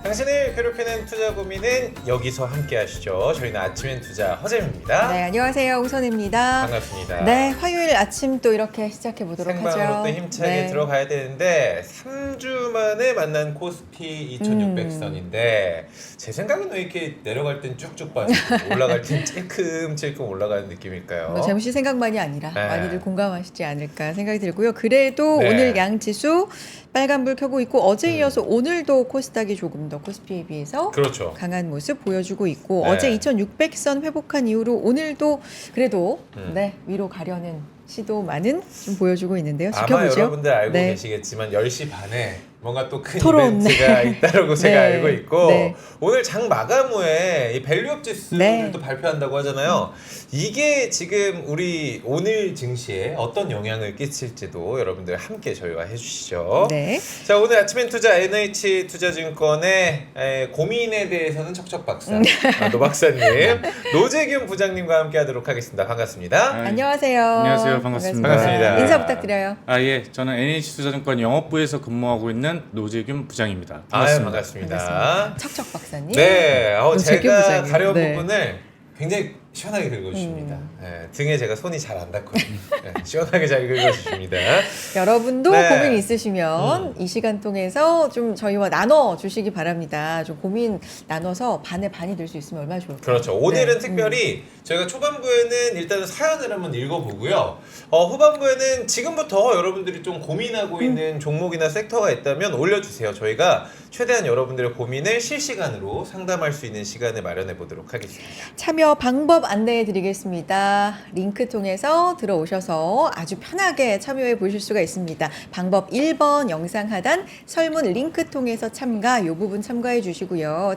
당신을 괴롭히는 투자 고민은 여기서 함께 하시죠. 저희는 아침엔 투자 허재입니다. 네, 안녕하세요. 홍선입니다. 반갑습니다. 네, 화요일 아침 또 이렇게 시작해 보도록 하죠. 생방으로 또 힘차게 네. 들어가야 되는데 3주 만에 만난 코스피 2600선인데 제 생각에는 왜 이렇게 내려갈 땐 쭉쭉 빠지고 올라갈 땐 찔끔찔끔 올라가는 느낌일까요? 뭐 잠시 생각만이 아니라 네. 많이들 공감하시지 않을까 생각이 들고요. 그래도 네. 오늘 양지수 빨간불 켜고 있고 어제 이어서 오늘도 코스닥이 조금 더 코스피에 비해서 그렇죠. 강한 모습 보여주고 있고 네. 어제 2600선 회복한 이후로 오늘도 그래도 음. 네, 위로 가려는 시도만은 좀 보여주고 있는데요. 아마 지켜보죠. 여러분들 알고 네. 계시겠지만 10시 반에 뭔가 또 큰 토론, 이벤트가 있다고 제가 네. 알고 있고 네. 오늘 장 마감 후에 이 밸류업 지수를 네. 또 발표한다고 하잖아요. 이게 지금 우리 오늘 증시에 어떤 영향을 끼칠지도 여러분들 함께 저희와 해주시죠. 네. 자, 오늘 아침엔 투자 NH투자증권의 고민에 대해서는 척척 박사 노 박사님, 노재균 부장님과 함께하도록 하겠습니다. 반갑습니다. 안녕하세요. 안녕하세요. 반갑습니다. 반갑습니다. 인사 부탁드려요. 예. 저는 NH투자증권 영업부에서 근무하고 있는 노재균 부장입니다. 아유, 반갑습니다. 반갑습니다. 척척 박사님. 네, 노재균 제가 부장님. 가려운 네. 부분을 굉장히 시원하게 긁어주십니다. 네, 등에 제가 손이 잘 안 닿거든요. 네, 시원하게 잘 긁어주십니다. 여러분도 네. 고민 있으시면 이 시간 통해서 좀 저희와 나눠 주시기 바랍니다. 좀 고민 나눠서 반에 반이 될 수 있으면 얼마나 좋을까요? 그렇죠. 오늘은 네. 특별히 저희가 초반부에는 일단 사연을 한번 읽어보고요. 후반부에는 지금부터 여러분들이 좀 고민하고 있는 종목이나 섹터가 있다면 올려주세요. 저희가 최대한 여러분들의 고민을 실시간으로 상담할 수 있는 시간을 마련해 보도록 하겠습니다. 참여 방법 안내해 드리겠습니다. 링크 통해서 들어오셔서 아주 편하게 참여해 보실 수가 있습니다. 방법 1번 영상 하단 설문 링크 통해서 참가, 이 부분 참가해 주시고요.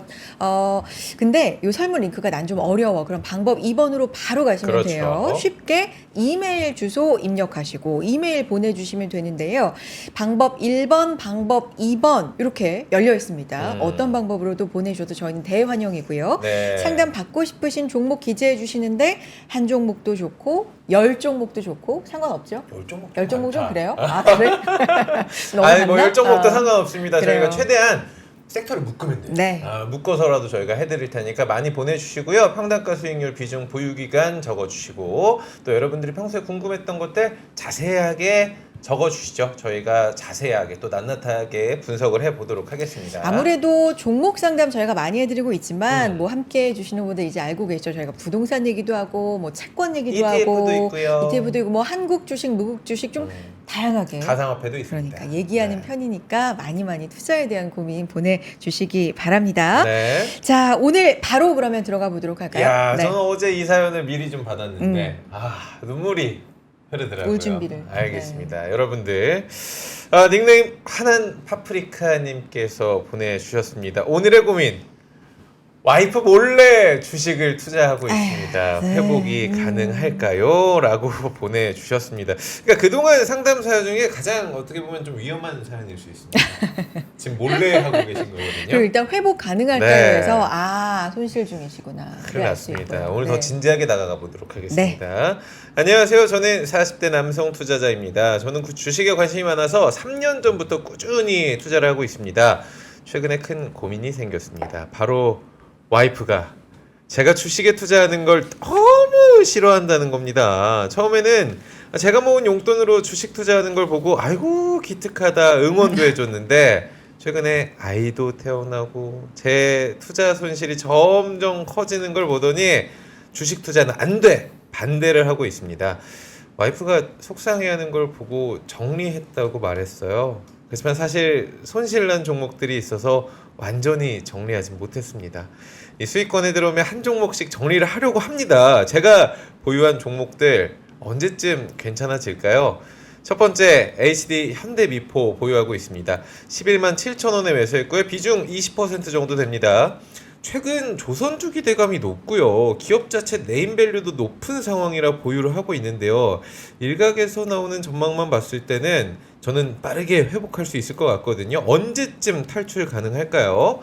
근데 이 설문 링크가 난 좀 어려워. 그럼 방법 2번으로 바로 가시면 그렇죠. 돼요. 쉽게 이메일 주소 입력하시고 이메일 보내주시면 되는데요. 방법 1번, 방법 2번 이렇게 열려 있습니다. 어떤 방법으로도 보내셔도 저희는 대환영이고요. 네. 상담 받고 싶으신 종목 기재해 주시는데 한 종목도 좋고 10종목도 좋고 상관없죠? 10종목 열 종목 좀 많다. 그래요? 아 그래? 너무 아니 뭐 많나? 10종목도 아, 상관없습니다. 그래요. 저희가 최대한 섹터를 묶으면 돼요. 네. 묶어서라도 저희가 해드릴 테니까 많이 보내주시고요. 평단가 수익률 비중 보유기간 적어주시고 또 여러분들이 평소에 궁금했던 것들 자세하게 적어주시죠. 저희가 자세하게 또 낱낱하게 분석을 해보도록 하겠습니다. 아무래도 종목 상담 저희가 많이 해드리고 있지만 뭐 함께 해주시는 분들 이제 알고 계시죠. 저희가 부동산 얘기도 하고 뭐 채권 얘기도 ETF도 하고 있고요. ETF도 있고 뭐 한국 주식, 미국 주식 좀 다양하게 가상화폐도 있습니다. 그러니까 얘기하는 네. 편이니까 많이 투자에 대한 고민 보내주시기 바랍니다. 네. 자, 오늘 바로 그러면 들어가 보도록 할까요? 야, 네. 저는 어제 이 사연을 미리 좀 받았는데 눈물이 흐르더라고요. 울 준비를. 알겠습니다. 여러분들 닉네임 하난 파프리카님께서 보내주셨습니다. 오늘의 고민. 와이프 몰래 주식을 투자하고 있습니다. 네. 회복이 가능할까요? 라고 보내주셨습니다. 그러니까 그동안 상담 사연 중에 가장 어떻게 보면 좀 위험한 사연일 수 있습니다. 지금 몰래 하고 계신 그리고 거거든요. 일단 회복 가능할까요? 네. 해서 손실 중이시구나. 큰일 났습니다. 오늘 네. 더 진지하게 나가가 보도록 하겠습니다. 안녕하세요. 저는 40대 남성 투자자입니다. 저는 주식에 관심이 많아서 3년 전부터 꾸준히 투자를 하고 있습니다. 최근에 큰 고민이 생겼습니다. 바로 와이프가 제가 주식에 투자하는 걸 너무 싫어한다는 겁니다. 처음에는 제가 모은 용돈으로 주식 투자하는 걸 보고 아이고 기특하다 응원도 해줬는데 최근에 아이도 태어나고 제 투자 손실이 점점 커지는 걸 보더니 주식 투자는 안 돼! 반대를 하고 있습니다. 와이프가 속상해하는 걸 보고 정리했다고 말했어요. 그렇지만 사실 손실난 종목들이 있어서 완전히 정리하지 못했습니다. 이 수익권에 들어오면 한 종목씩 정리를 하려고 합니다. 제가 보유한 종목들 언제쯤 괜찮아질까요? 첫 번째 HD 현대미포 보유하고 있습니다. 11만 7천 원에 매수했고요. 비중 20% 정도 됩니다. 최근 조선주 기대감이 높고요. 기업 자체 네임밸류도 높은 상황이라 보유를 하고 있는데요. 일각에서 나오는 전망만 봤을 때는 저는 빠르게 회복할 수 있을 것 같거든요. 언제쯤 탈출 가능할까요?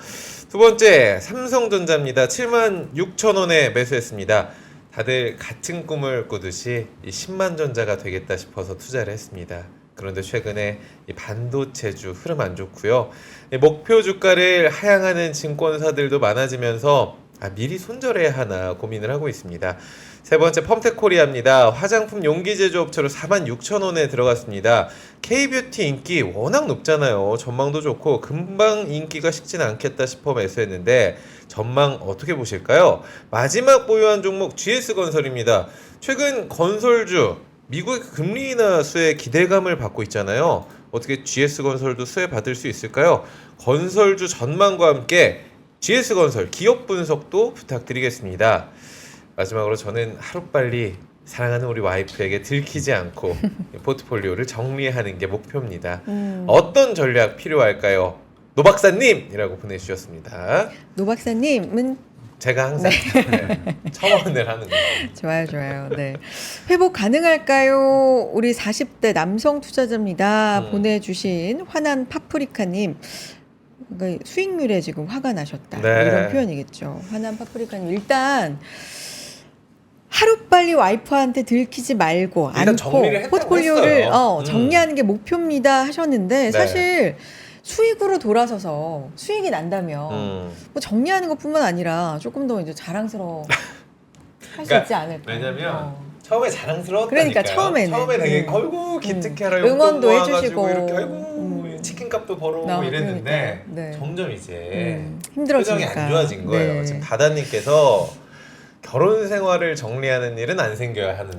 두 번째, 삼성전자입니다. 76,000원에 매수했습니다. 다들 같은 꿈을 꾸듯이 이 10만 전자가 되겠다 싶어서 투자를 했습니다. 그런데 최근에 이 반도체주 흐름 안 좋고요. 이 목표 주가를 하향하는 증권사들도 많아지면서 미리 손절해야 하나 고민을 하고 있습니다. 세 번째, 펌텍코리아입니다. 화장품 용기 제조업체로 46,000원에 들어갔습니다. K뷰티 인기 워낙 높잖아요. 전망도 좋고 금방 인기가 식진 않겠다 싶어 매수했는데 전망 어떻게 보실까요? 마지막 보유한 종목 GS건설입니다. 최근 건설주 미국의 금리 인하수에 기대감을 받고 있잖아요. 어떻게 GS건설도 수혜 받을 수 있을까요? 건설주 전망과 함께 GS건설 기업 분석도 부탁드리겠습니다. 마지막으로 저는 하루빨리 사랑하는 우리 와이프에게 들키지 않고 포트폴리오를 정리하는 게 목표입니다. 어떤 전략 필요할까요? 노 박사님이라고 보내주셨습니다. 노 박사님은 제가 항상 첨언을 하는 거예요. 좋아요. 네. 회복 가능할까요? 우리 40대 남성 투자자입니다. 보내주신 화난 파프리카님. 그러니까 수익률에 지금 화가 나셨다. 네. 이런 표현이겠죠. 화난 파프리카님. 일단 하루빨리 와이프한테 들키지 말고 일단 않고 정리를 했다고 포트폴리오를 했어요. 정리하는 게 목표입니다 하셨는데 네. 사실 수익으로 돌아서서 수익이 난다면 뭐 정리하는 것뿐만 아니라 조금 더 이제 자랑스러워 할 수 그러니까 있지 않을까. 왜냐면 처음에 자랑스러웠다니까요. 그러니까 처음에 되게 걸고 기특해라 응원도 용돈 해주시고. 모아가지고 이렇게 아이고 치킨값도 벌어오고 이랬는데 그러니까. 네. 점점 이제 힘들어지니까. 표정이 안 좋아진 거예요. 네. 지금 다다님께서 결혼 생활을 정리하는 일은 안 생겨야 하는데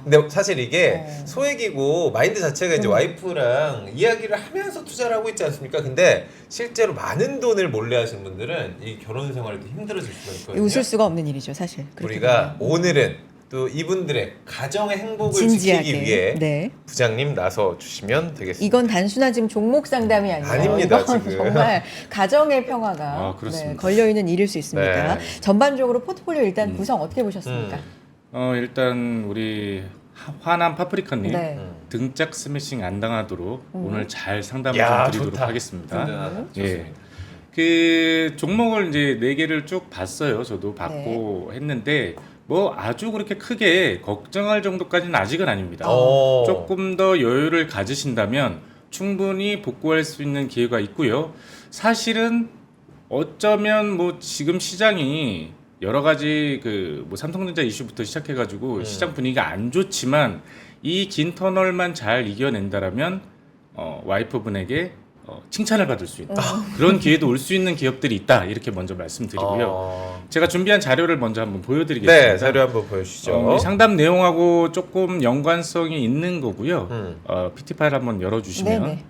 근데 사실 이게 소액이고 마인드 자체가 이제 와이프랑 이야기를 하면서 투자를 하고 있지 않습니까? 근데 실제로 많은 돈을 몰래 하신 분들은 이 결혼 생활이 더 힘들어질 수가 있거든요. 웃을 수가 없는 일이죠, 사실. 그렇게 우리가 되면. 오늘은 또 이분들의 가정의 행복을 진지하게. 지키기 위해 네. 부장님 나서 주시면 되겠습니다. 이건 단순한 지금 종목 상담이 아니라 아닙니다, 이건 지금. 정말 가정의 평화가 그렇습니다. 걸려 있는 일일 수 있습니다. 네. 전반적으로 포트폴리오 일단 구성 어떻게 보셨습니까? 일단 우리 화난 파프리카님 네. 등짝 스매싱 안 당하도록 오늘 잘 상담을 야, 좀 드리도록 좋다. 하겠습니다. 좋습니다. 예. 그 종목을 이제 4개를 쭉 봤어요. 저도 봤고 했는데 뭐 아주 그렇게 크게 걱정할 정도까지는 아직은 아닙니다. 조금 더 여유를 가지신다면 충분히 복구할 수 있는 기회가 있고요. 사실은 어쩌면 뭐 지금 시장이 여러 가지 그 뭐 삼성전자 이슈부터 시작해가지고 시장 분위기가 안 좋지만 이 긴 터널만 잘 이겨낸다라면 와이프분에게 칭찬을 받을 수 있다. 그런 기회도 올 수 있는 기업들이 있다. 이렇게 먼저 말씀드리고요. 제가 준비한 자료를 먼저 한번 보여드리겠습니다. 네, 자료 한번 보여주시죠. 우리 상담 내용하고 조금 연관성이 있는 거고요. PT 파일 한번 열어주시면 네네.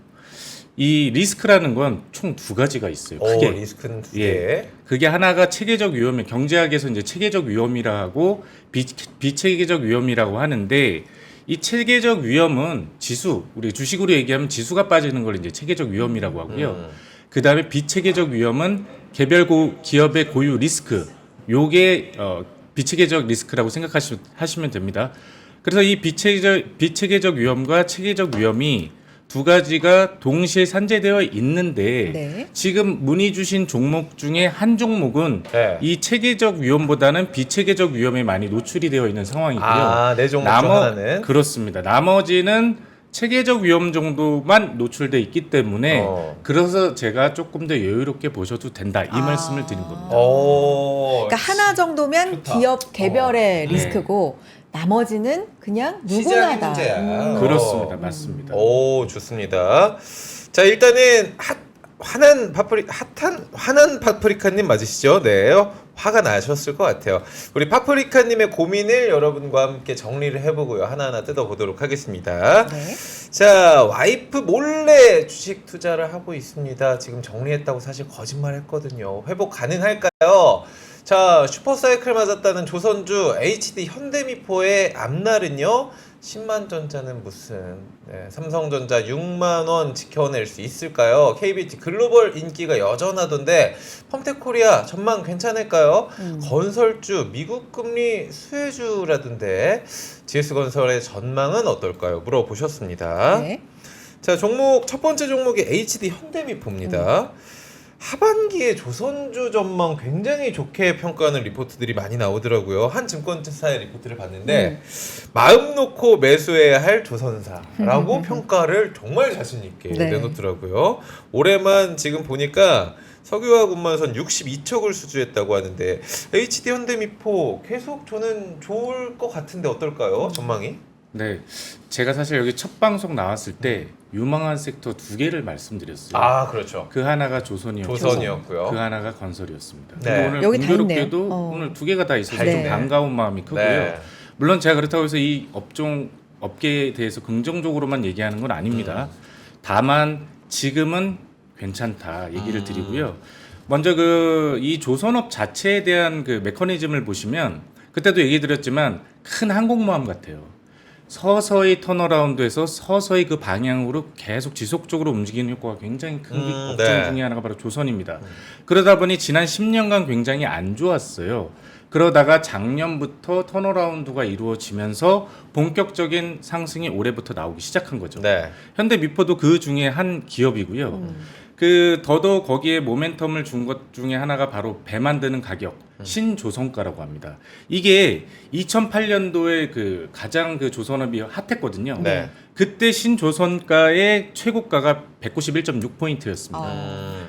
이 리스크라는 건 총 2가지가 있어요. 크게. 리스크는 두 개. 예. 그게 하나가 체계적 위험이 경제학에서 이제 체계적 위험이라 하고 비체계적 위험이라고 하는데 이 체계적 위험은 지수, 우리 주식으로 얘기하면 지수가 빠지는 걸 이제 체계적 위험이라고 하고요. 그 다음에 비체계적 위험은 개별 기업의 고유 리스크, 요게 비체계적 리스크라고 생각하시면 됩니다. 그래서 이 비체계적 위험과 체계적 위험이 2가지가 동시에 산재되어 있는데 네. 지금 문의 주신 종목 중에 한 종목은 이 체계적 위험보다는 비체계적 위험에 많이 노출이 되어 있는 상황이고요. 네 종목 중 하나는 그렇습니다. 나머지는 체계적 위험 정도만 노출돼 있기 때문에 그래서 제가 조금 더 여유롭게 보셔도 된다 이 말씀을 드린 겁니다. 그러니까 하나 정도면 좋다. 기업 개별의 리스크고 나머지는 그냥 시장의 누구나다. 문제야. 그렇습니다. 맞습니다. 오, 좋습니다. 자, 일단은 화난 파프리카님 맞으시죠? 네. 화가 나셨을 것 같아요. 우리 파프리카님의 고민을 여러분과 함께 정리를 해보고요. 하나하나 뜯어보도록 하겠습니다. 네. 자, 와이프 몰래 주식 투자를 하고 있습니다. 지금 정리했다고 사실 거짓말 했거든요. 회복 가능할까요? 자, 슈퍼사이클 맞았다는 조선주 HD 현대미포의 앞날은요 10만 전자는 무슨 삼성전자 6만 원 지켜낼 수 있을까요? KBT 글로벌 인기가 여전하던데 펌텍코리아 전망 괜찮을까요? 건설주 미국 금리 수혜주라던데 GS건설의 전망은 어떨까요? 물어보셨습니다. 네. 자, 종목 첫 번째 종목이 HD 현대미포입니다. 하반기에 조선주 전망 굉장히 좋게 평가하는 리포트들이 많이 나오더라고요. 한 증권사의 리포트를 봤는데 마음 놓고 매수해야 할 조선사라고 평가를 정말 자신 있게 네. 내놓더라고요. 올해만 지금 보니까 석유화학 운반선 62척을 수주했다고 하는데 HD 현대미포 계속 저는 좋을 것 같은데 어떨까요? 전망이? 네, 제가 사실 여기 첫 방송 나왔을 때 유망한 섹터 두 개를 말씀드렸어요. 아, 그렇죠. 그 하나가 조선이었고요. 그 하나가 건설이었습니다. 네. 근데 오늘 여기 다 공교롭게도 있네요. 오늘 두 개가 다 있어서 네. 좀 반가운 마음이 크고요. 네. 물론 제가 그렇다고 해서 이 업계에 대해서 긍정적으로만 얘기하는 건 아닙니다. 다만 지금은 괜찮다 얘기를 드리고요. 먼저 이 조선업 자체에 대한 그 메커니즘을 보시면 그때도 얘기 드렸지만 큰 항공모함 같아요. 서서히 턴어라운드해서 서서히 그 방향으로 계속 지속적으로 움직이는 효과가 굉장히 큰 업종 네. 중에 하나가 바로 조선입니다. 그러다 보니 지난 10년간 굉장히 안 좋았어요. 그러다가 작년부터 턴어라운드가 이루어지면서 본격적인 상승이 올해부터 나오기 시작한 거죠. 네. 현대미포도 그 중에 한 기업이고요. 더더욱 거기에 모멘텀을 준 것 중에 하나가 바로 배 만드는 가격, 신조선가라고 합니다. 이게 2008년도에 가장 조선업이 핫했거든요. 네. 그때 신조선가의 최고가가 191.6포인트였습니다.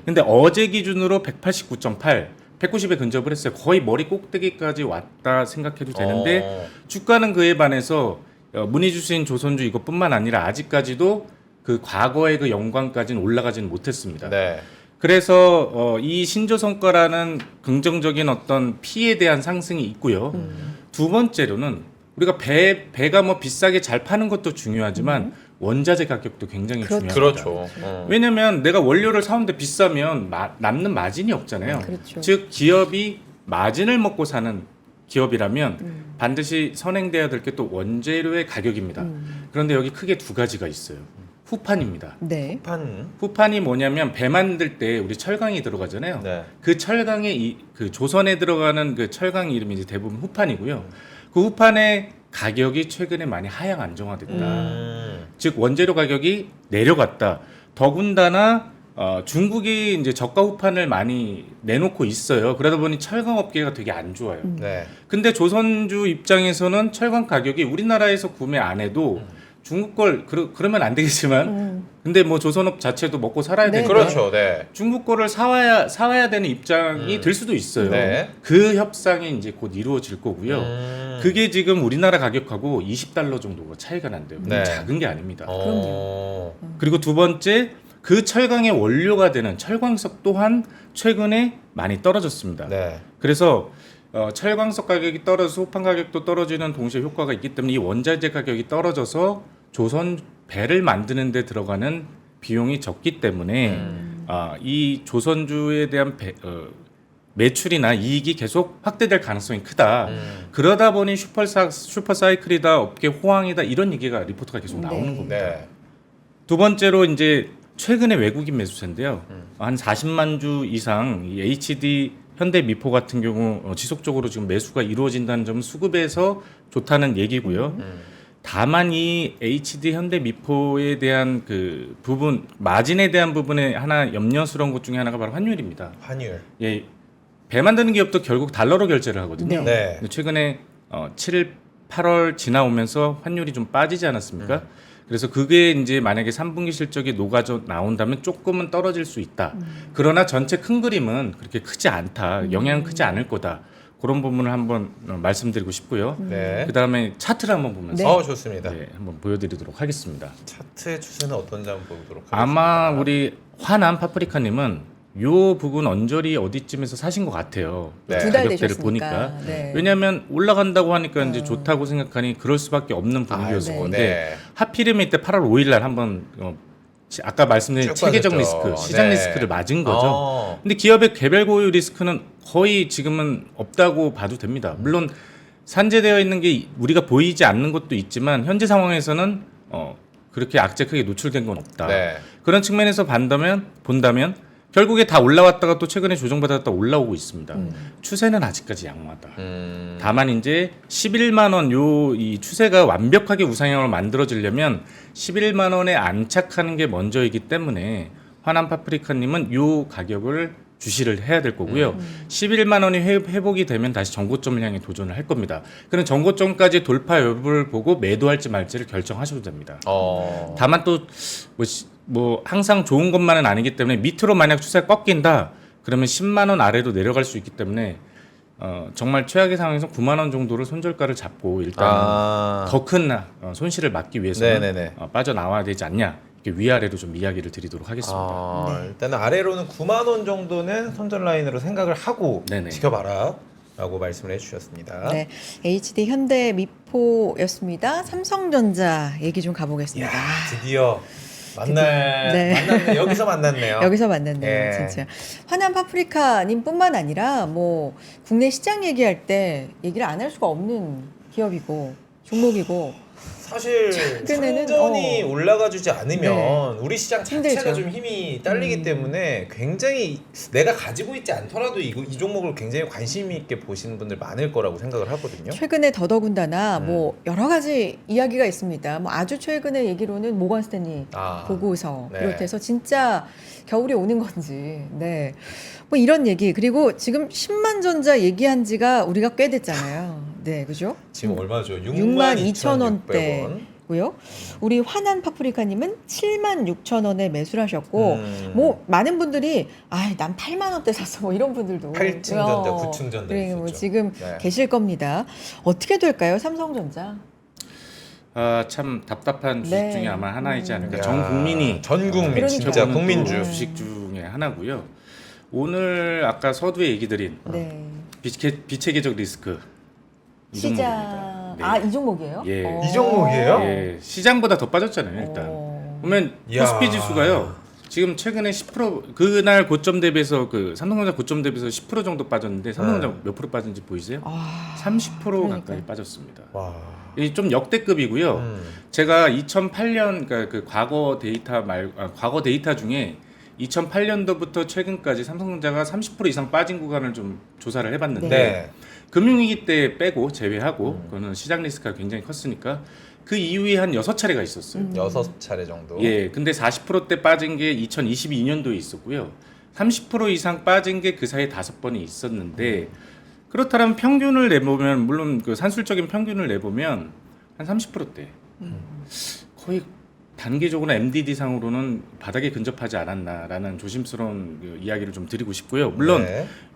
근데 어제 기준으로 189.8, 190에 근접을 했어요. 거의 머리 꼭대기까지 왔다 생각해도 되는데 주가는 그에 반해서 문의 주신 조선주 이것뿐만 아니라 아직까지도 그 과거의 그 영광까지는 올라가지는 못했습니다. 네. 그래서 이 신조선가라는 긍정적인 어떤 피에 대한 상승이 있고요. 두 번째로는 우리가 배가 뭐 비싸게 잘 파는 것도 중요하지만 원자재 가격도 굉장히 중요합니다. 그렇죠. 왜냐면 내가 원료를 사는데 비싸면 남는 마진이 없잖아요. 그렇죠. 즉 기업이 마진을 먹고 사는 기업이라면 반드시 선행돼야 될 게 또 원재료의 가격입니다. 그런데 여기 크게 두 가지가 있어요. 후판입니다. 네. 후판이 뭐냐면 배 만들 때 우리 철강이 들어가잖아요. 네. 그 철강에 그 조선에 들어가는 그 철강 이름이 이제 대부분 후판이고요. 그 후판의 가격이 최근에 많이 하향 안정화됐다. 즉 원재료 가격이 내려갔다. 더군다나 중국이 이제 저가 후판을 많이 내놓고 있어요. 그러다 보니 철강 업계가 되게 안 좋아요. 네. 근데 조선주 입장에서는 철강 가격이 우리나라에서 구매 안 해도 중국 걸 그러면 안 되겠지만 근데 뭐 조선업 자체도 먹고 살아야 네. 되니까 그렇죠. 네. 중국 거를 사와야 되는 입장이 될 수도 있어요. 네. 그 협상이 이제 곧 이루어질 거고요. 그게 지금 우리나라 가격하고 $20 정도가 차이가 난대요. 네. 작은 게 아닙니다. 그럼요. 그리고 두 번째 그 철강의 원료가 되는 철광석 또한 최근에 많이 떨어졌습니다. 네. 그래서 철광석 가격이 떨어져서 후판 가격도 떨어지는 동시에 효과가 있기 때문에 이 원자재 가격이 떨어져서 조선 배를 만드는 데 들어가는 비용이 적기 때문에 이 조선주에 대한 매출이나 이익이 계속 확대될 가능성이 크다. 그러다 보니 슈퍼사이클이다, 업계 호황이다 이런 얘기가 리포트가 계속 나오는 겁니다. 네. 두 번째로 이제 최근에 외국인 매수세인데요. 한 40만 주 이상 이 HD 현대미포 같은 경우 지속적으로 지금 매수가 이루어진다는 점은 수급에서 좋다는 얘기고요. 다만 이 HD 현대미포에 대한 그 부분 마진에 대한 부분에 하나 염려스러운 것 중에 하나가 바로 환율입니다. 환율. 예, 배 만드는 기업도 결국 달러로 결제를 하거든요. 네. 근데 최근에 7일, 8월 지나오면서 환율이 좀 빠지지 않았습니까? 그래서 그게 이제 만약에 3분기 실적이 녹아져 나온다면 조금은 떨어질 수 있다. 그러나 전체 큰 그림은 그렇게 크지 않다. 영향은 크지 않을 거다. 그런 부분을 한번 말씀드리고 싶고요. 네. 그 다음에 차트를 한번 보면서 네. 좋습니다. 네, 한번 보여드리도록 하겠습니다. 차트의 추세는 어떤지 한번 보도록 하겠습니다. 아마 우리 화남 파프리카님은 요 부분 언저리 어디쯤에서 사신 것 같아요. 네. 두 달 가격대를 되셨으니까. 보니까. 네. 왜냐하면 올라간다고 하니까 이제 좋다고 생각하니 그럴 수밖에 없는 부분이었을 아이고, 건데 네. 하필이면 이때 8월 5일 날 한번 아까 말씀드린 쭉 체계적 빠졌죠. 리스크, 시장 네. 리스크를 맞은 거죠. 근데 기업의 개별 고유 리스크는 거의 지금은 없다고 봐도 됩니다. 물론 산재되어 있는 게 우리가 보이지 않는 것도 있지만 현재 상황에서는 그렇게 악재 크게 노출된 건 없다. 네. 그런 측면에서 본다면 결국에 다 올라왔다가 또 최근에 조정받았다 올라오고 있습니다. 추세는 아직까지 양호하다. 다만 이제 11만 원 이 추세가 완벽하게 우상향을 만들어지려면 11만 원에 안착하는 게 먼저이기 때문에 화난 파프리카님은 요 가격을 주시를 해야 될 거고요. 11만 원이 회복이 되면 다시 전고점을 향해 도전을 할 겁니다. 그런 전고점까지 돌파 여부를 보고 매도할지 말지를 결정하셔도 됩니다. 다만 또 뭐 항상 좋은 것만은 아니기 때문에 밑으로 만약 추세가 꺾인다 그러면 10만 원 아래로 내려갈 수 있기 때문에 정말 최악의 상황에서 9만 원 정도를 손절가를 잡고 일단 더 큰 손실을 막기 위해서는 빠져나와야 되지 않냐 이렇게 위아래로 좀 이야기를 드리도록 하겠습니다. 일단은 아래로는 9만 원 정도는 손절 라인으로 생각을 하고 지켜봐라 라고 말씀을 해주셨습니다. 네, HD 현대 미포였습니다. 삼성전자 얘기 좀 가보겠습니다. 이야, 드디어 만났네. 여기서 만났네요. 여기서 만났네요. 진짜 화난 파프리카님 뿐만 아니라 뭐 국내 시장 얘기할 때 얘기를 안 할 수가 없는 기업이고 종목이고 사실 상전이 올라가주지 않으면 우리 시장 자체가 힘들죠. 좀 힘이 딸리기 때문에 굉장히 내가 가지고 있지 않더라도 이 종목을 굉장히 관심 있게 보시는 분들 많을 거라고 생각을 하거든요. 최근에 더더군다나 뭐 여러 가지 이야기가 있습니다. 뭐 아주 최근에 얘기로는 모건 스탠리 보고서 비롯해서 진짜 겨울이 오는 건지, 뭐 이런 얘기. 그리고 지금 10만 전자 얘기한 지가 우리가 꽤 됐잖아요. 네, 그죠? 지금 얼마죠? 62,000원대. 고요. 우리 화난 파프리카님은 76,000원에 매수를 하셨고, 뭐 많은 분들이 난 8만 원대 샀어, 뭐 이런 분들도 8층 전자, 9층 전자 있었죠. 뭐 지금 계실 겁니다. 어떻게 될까요, 삼성전자? 참 답답한 주식 중에 아마 하나이지 않을까. 전 국민 진짜 국민주 주식 중에 하나고요. 오늘 아까 서두에 얘기 드린 빛의 계적 리스크 이 종목입니다. 이 종목이에요? 예. 이 종목이에요? 예. 시장보다 더 빠졌잖아요, 일단. 보면 코스피 지수가요. 지금 최근에 10% 그날 고점 대비해서 삼성전자 고점 대비해서 10% 정도 빠졌는데 삼성전자 몇 프로 빠진지 보이세요? 30% 가까이 빠졌습니다. 이 좀 역대급이고요. 제가 2008년 그러니까 과거 데이터 중에 2008년도부터 최근까지 삼성전자가 30% 이상 빠진 구간을 좀 조사를 해봤는데 금융위기 때 빼고 제외하고 그거는 시장 리스크가 굉장히 컸으니까 그 이후에 한 6차례가 있었어요. 6차례 정도. 예, 근데 40%대 빠진 게 2022년도에 있었고요. 30% 이상 빠진 게 그 사이에 5번이 있었는데 그렇다면 평균을 내보면 물론 그 산술적인 평균을 내보면 한 30%대. 거의 단기적으로 MDD 상으로는 바닥에 근접하지 않았나라는 조심스러운 이야기를 좀 드리고 싶고요. 물론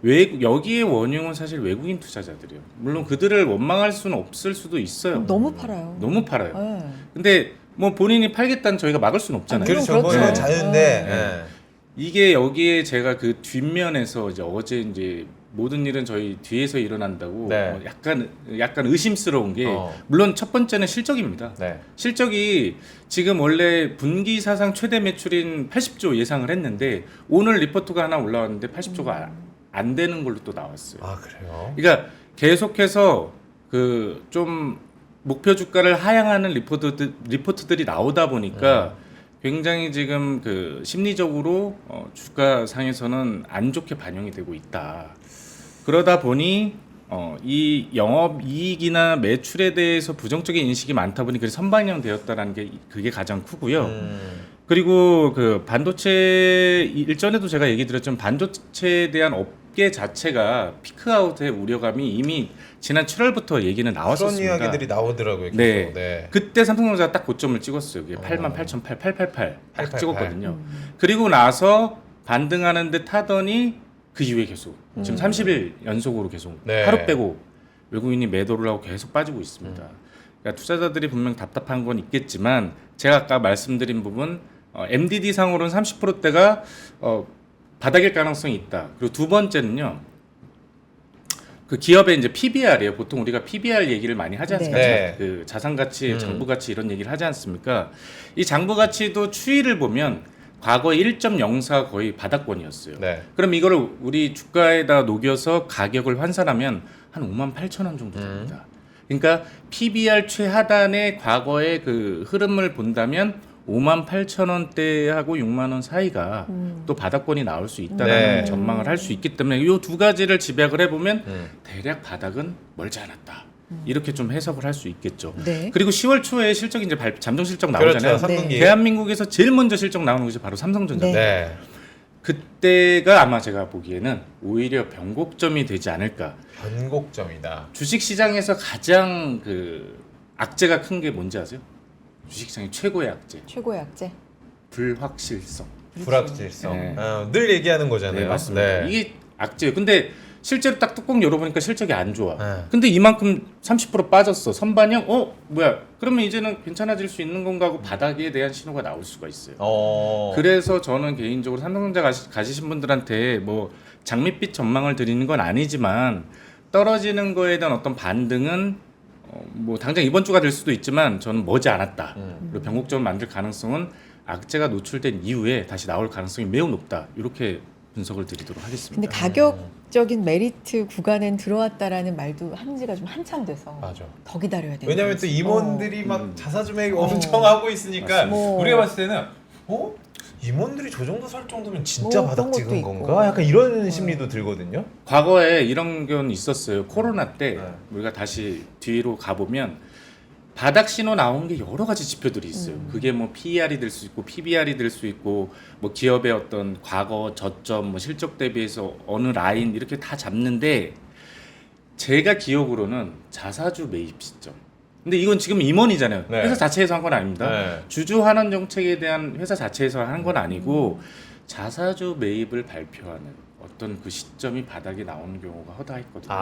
여기에 원흉은 사실 외국인 투자자들이요. 물론 그들을 원망할 수는 없을 수도 있어요. 너무 팔아요. 너무 팔아요. 근데 뭐 본인이 팔겠다는 저희가 막을 수는 없잖아요. 그렇죠. 뭐 자유인데 이게 여기에 제가 그 뒷면에서 어제 이제 모든 일은 저희 뒤에서 일어난다고 약간 의심스러운 게 물론 첫 번째는 실적입니다. 실적이 지금 원래 분기 사상 최대 매출인 80조 예상을 했는데 오늘 리포트가 하나 올라왔는데 80조가 안 되는 걸로 또 나왔어요. 그래요? 그러니까 계속해서 좀 목표 주가를 하향하는 리포트들이 나오다 보니까 굉장히 지금 심리적으로 주가 상에서는 안 좋게 반영이 되고 있다. 그러다 보니 이 영업 이익이나 매출에 대해서 부정적인 인식이 많다 보니 그게 선반영되었다라는 게 그게 가장 크고요. 그리고 반도체 일전에도 제가 얘기 드렸지만 반도체에 대한 업계 자체가 피크아웃의 우려감이 이미 지난 7월부터 얘기는 나왔었습니다. 그런 이야기들이 나오더라고요. 그때 삼성전자가 딱 고점을 찍었어요. 그게 88,888 딱 찍었거든요. 그리고 나서 반등하는 듯 하더니 그 이후에 계속 지금 30일 연속으로 계속 하루 빼고 외국인이 매도를 하고 계속 빠지고 있습니다. 그러니까 투자자들이 분명 답답한 건 있겠지만 제가 아까 말씀드린 부분 MDD 상으로는 30%대가 바닥일 가능성이 있다. 그리고 두 번째는요. 그 기업의 이제 PBR이에요. 보통 우리가 PBR 얘기를 많이 하지 않습니까? 그 자산 가치, 장부 가치 이런 얘기를 하지 않습니까? 이 장부 가치도 추이를 보면 과거에 1.04 거의 바닥권이었어요. 그럼 이거를 우리 주가에다 녹여서 가격을 환산하면 한 58,000원 정도 됩니다. 그러니까 PBR 최하단의 과거의 그 흐름을 본다면 58,000원대하고 6만 원 사이가 또 바닥권이 나올 수 있다는 네. 전망을 할 수 있기 때문에 이 두 가지를 집약을 해보면 대략 바닥은 멀지 않았다. 이렇게 좀 해석을 할 수 있겠죠. 네. 그리고 10월 초에 실적이 이제 잠정 실적 그렇죠. 나오잖아요. 3분기. 네. 대한민국에서 제일 먼저 실적 나오는 것이 바로 삼성전자. 네. 네. 그때가 아마 제가 보기에는 오히려 변곡점이 되지 않을까. 변곡점이다. 주식 시장에서 가장 그 악재가 큰 게 뭔지 아세요? 주식 시장의 최고의 악재. 최고의 악재. 불확실성. 불확실성. 네. 늘 얘기하는 거잖아요. 네, 맞습니다. 네. 이게 악재예요. 근데 실제로 딱 뚜껑 열어보니까 실적이 안 좋아. 네. 근데 이만큼 30% 빠졌어. 선반영? 뭐야? 그러면 이제는 괜찮아질 수 있는 건가 하고 바닥에 대한 신호가 나올 수가 있어요. 그래서 저는 개인적으로 삼성전자 가지신 분들한테 뭐 장밋빛 전망을 드리는 건 아니지만 떨어지는 거에 대한 어떤 반등은 뭐 당장 이번 주가 될 수도 있지만 저는 머지 않았다. 그리고 변곡점을 만들 가능성은 악재가 노출된 이후에 다시 나올 가능성이 매우 높다. 이렇게 분석을 드리도록 하겠습니다. 근데 가격적인 메리트 구간엔 들어왔다라는 말도 한 지가 좀 한참 돼서 맞아. 더 기다려야 돼요. 왜냐면 또 임원들이 막 자사주매입 엄청 하고 있으니까 맞습니다. 우리가 봤을 때는 임원들이 저 정도 살 정도면 진짜 뭐 바닥 그런 찍은 것도 건가? 있고. 약간 이런 심리도 들거든요. 과거에 이런 건 있었어요. 코로나 때 네. 우리가 다시 뒤로 가보면 바닥 신호 나온 게 여러 가지 지표들이 있어요. 그게 뭐 PER이 될 수 있고 PBR이 될 수 있고 뭐 기업의 어떤 과거 저점, 뭐 실적 대비해서 어느 라인 이렇게 다 잡는데 제가 기억으로는 자사주 매입 시점. 근데 이건 지금 임원이잖아요. 네. 회사 자체에서 한 건 아닙니다. 네. 주주 환원 정책에 대한 회사 자체에서 한 건 아니고 자사주 매입을 발표하는 어떤 그 시점이 바닥에 나오는 경우가 허다했거든요.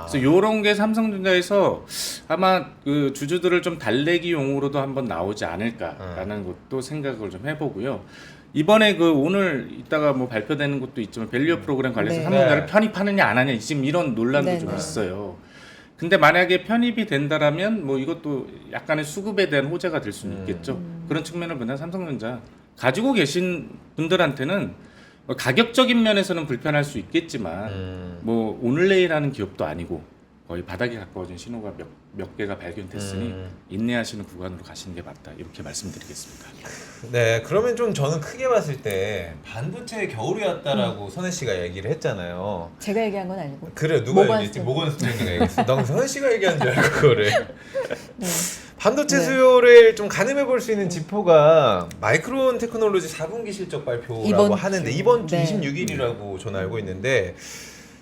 그래서 이런 게 삼성전자에서 아마 그 주주들을 좀 달래기용으로도 한번 나오지 않을까라는 것도 생각을 좀 해보고요. 이번에 그 오늘 이따가 뭐 발표되는 것도 있지만 밸류업 프로그램 관련해서 네. 삼성전자를 네. 편입하느냐 안 하냐 지금 이런 논란도 네, 좀 네. 있어요. 근데 만약에 편입이 된다라면 뭐 이것도 약간의 수급에 대한 호재가 될 수는 있겠죠. 그런 측면을 보면 삼성전자 가지고 계신 분들한테는 가격적인 면에서는 불편할 수 있겠지만 뭐 오늘 내일 하는 기업도 아니고 거의 바닥에 가까워진 신호가 몇 개가 발견됐으니 인내하시는 구간으로 가시는 게 맞다 이렇게 말씀드리겠습니다. 네, 그러면 좀 저는 크게 봤을 때 반도체의 겨울이었다라고 선혜 씨가 얘기를 했잖아요. 제가 얘기한 건 아니고. 그래 누가 모건 얘기했지? 스탠리. 모건 스탠리가 얘기했어. 난 선혜 씨가 얘기한 줄 알고 그거를. 네. 반도체 네. 수요를 좀 가늠해 볼 수 있는 지표가 마이크론 테크놀로지 4분기 실적 발표라고 이번 하는데 주. 이번 주 네. 26일이라고 저는 알고 있는데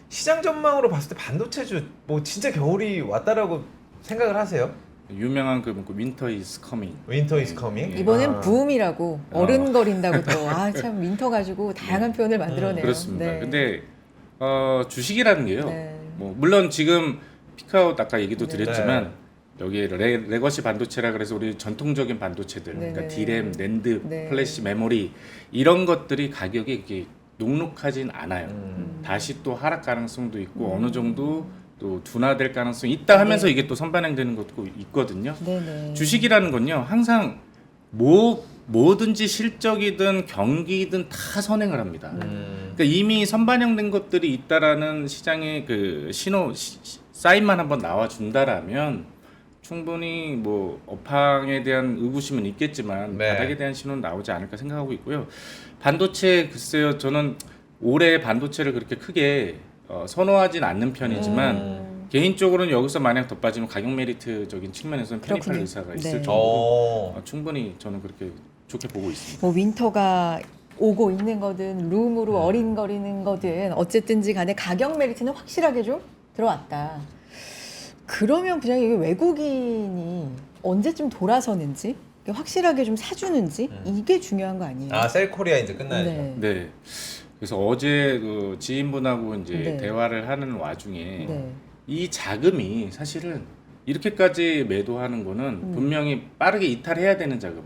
시장 전망으로 봤을 때 반도체주 뭐 진짜 겨울이 왔다라고 생각을 하세요? 유명한 그 윈터 이즈 커밍. 윈터 이즈 커밍? 이번엔 붐이라고 어른거린다고 또 참 윈터 가지고 다양한 표현을 만들어내요. 그렇습니다. 네. 근데 주식이라는 게요. 네. 뭐 물론 지금 피크아웃 아까 얘기도 네. 드렸지만 여기 레거시 반도체라 그래서 우리 전통적인 반도체들, 네, 그러니까 네. 디램, 낸드, 네. 플래시, 메모리 이런 것들이 가격이 이렇게 녹록하진 않아요. 다시 또 하락 가능성도 있고 어느 정도 또 둔화될 가능성이 있다 하면서 네. 이게 또 선반영되는 것도 있거든요. 네네. 주식이라는 건요 항상 뭐든지 실적이든 경기든 다 선행을 합니다. 그러니까 이미 선반영된 것들이 있다라는 시장의 그 신호 사인만 한번 나와 준다라면 충분히 뭐 업황에 대한 의구심은 있겠지만 네. 바닥에 대한 신호는 나오지 않을까 생각하고 있고요. 반도체 글쎄요 저는 올해 반도체를 그렇게 크게 선호하진 않는 편이지만 개인적으로는 여기서 만약 더 빠지면 가격 메리트적인 측면에서는 편입할 그렇군요. 의사가 있을 네. 정도로 충분히 저는 그렇게 좋게 보고 있습니다. 뭐 윈터가 오고 있는 거든 룸으로 어린거리는 거든 어쨌든지 간에 가격 메리트는 확실하게 좀 들어왔다. 그러면 그냥 이게 외국인이 언제쯤 돌아서는지 확실하게 좀 사주는지 이게 중요한 거 아니에요? 아 셀코리아 이제 끝나야죠. 네. 네. 그래서 어제 그 지인분하고 이제 네. 대화를 하는 와중에 네. 이 자금이 사실은 이렇게까지 매도하는 거는 분명히 빠르게 이탈해야 되는 자금.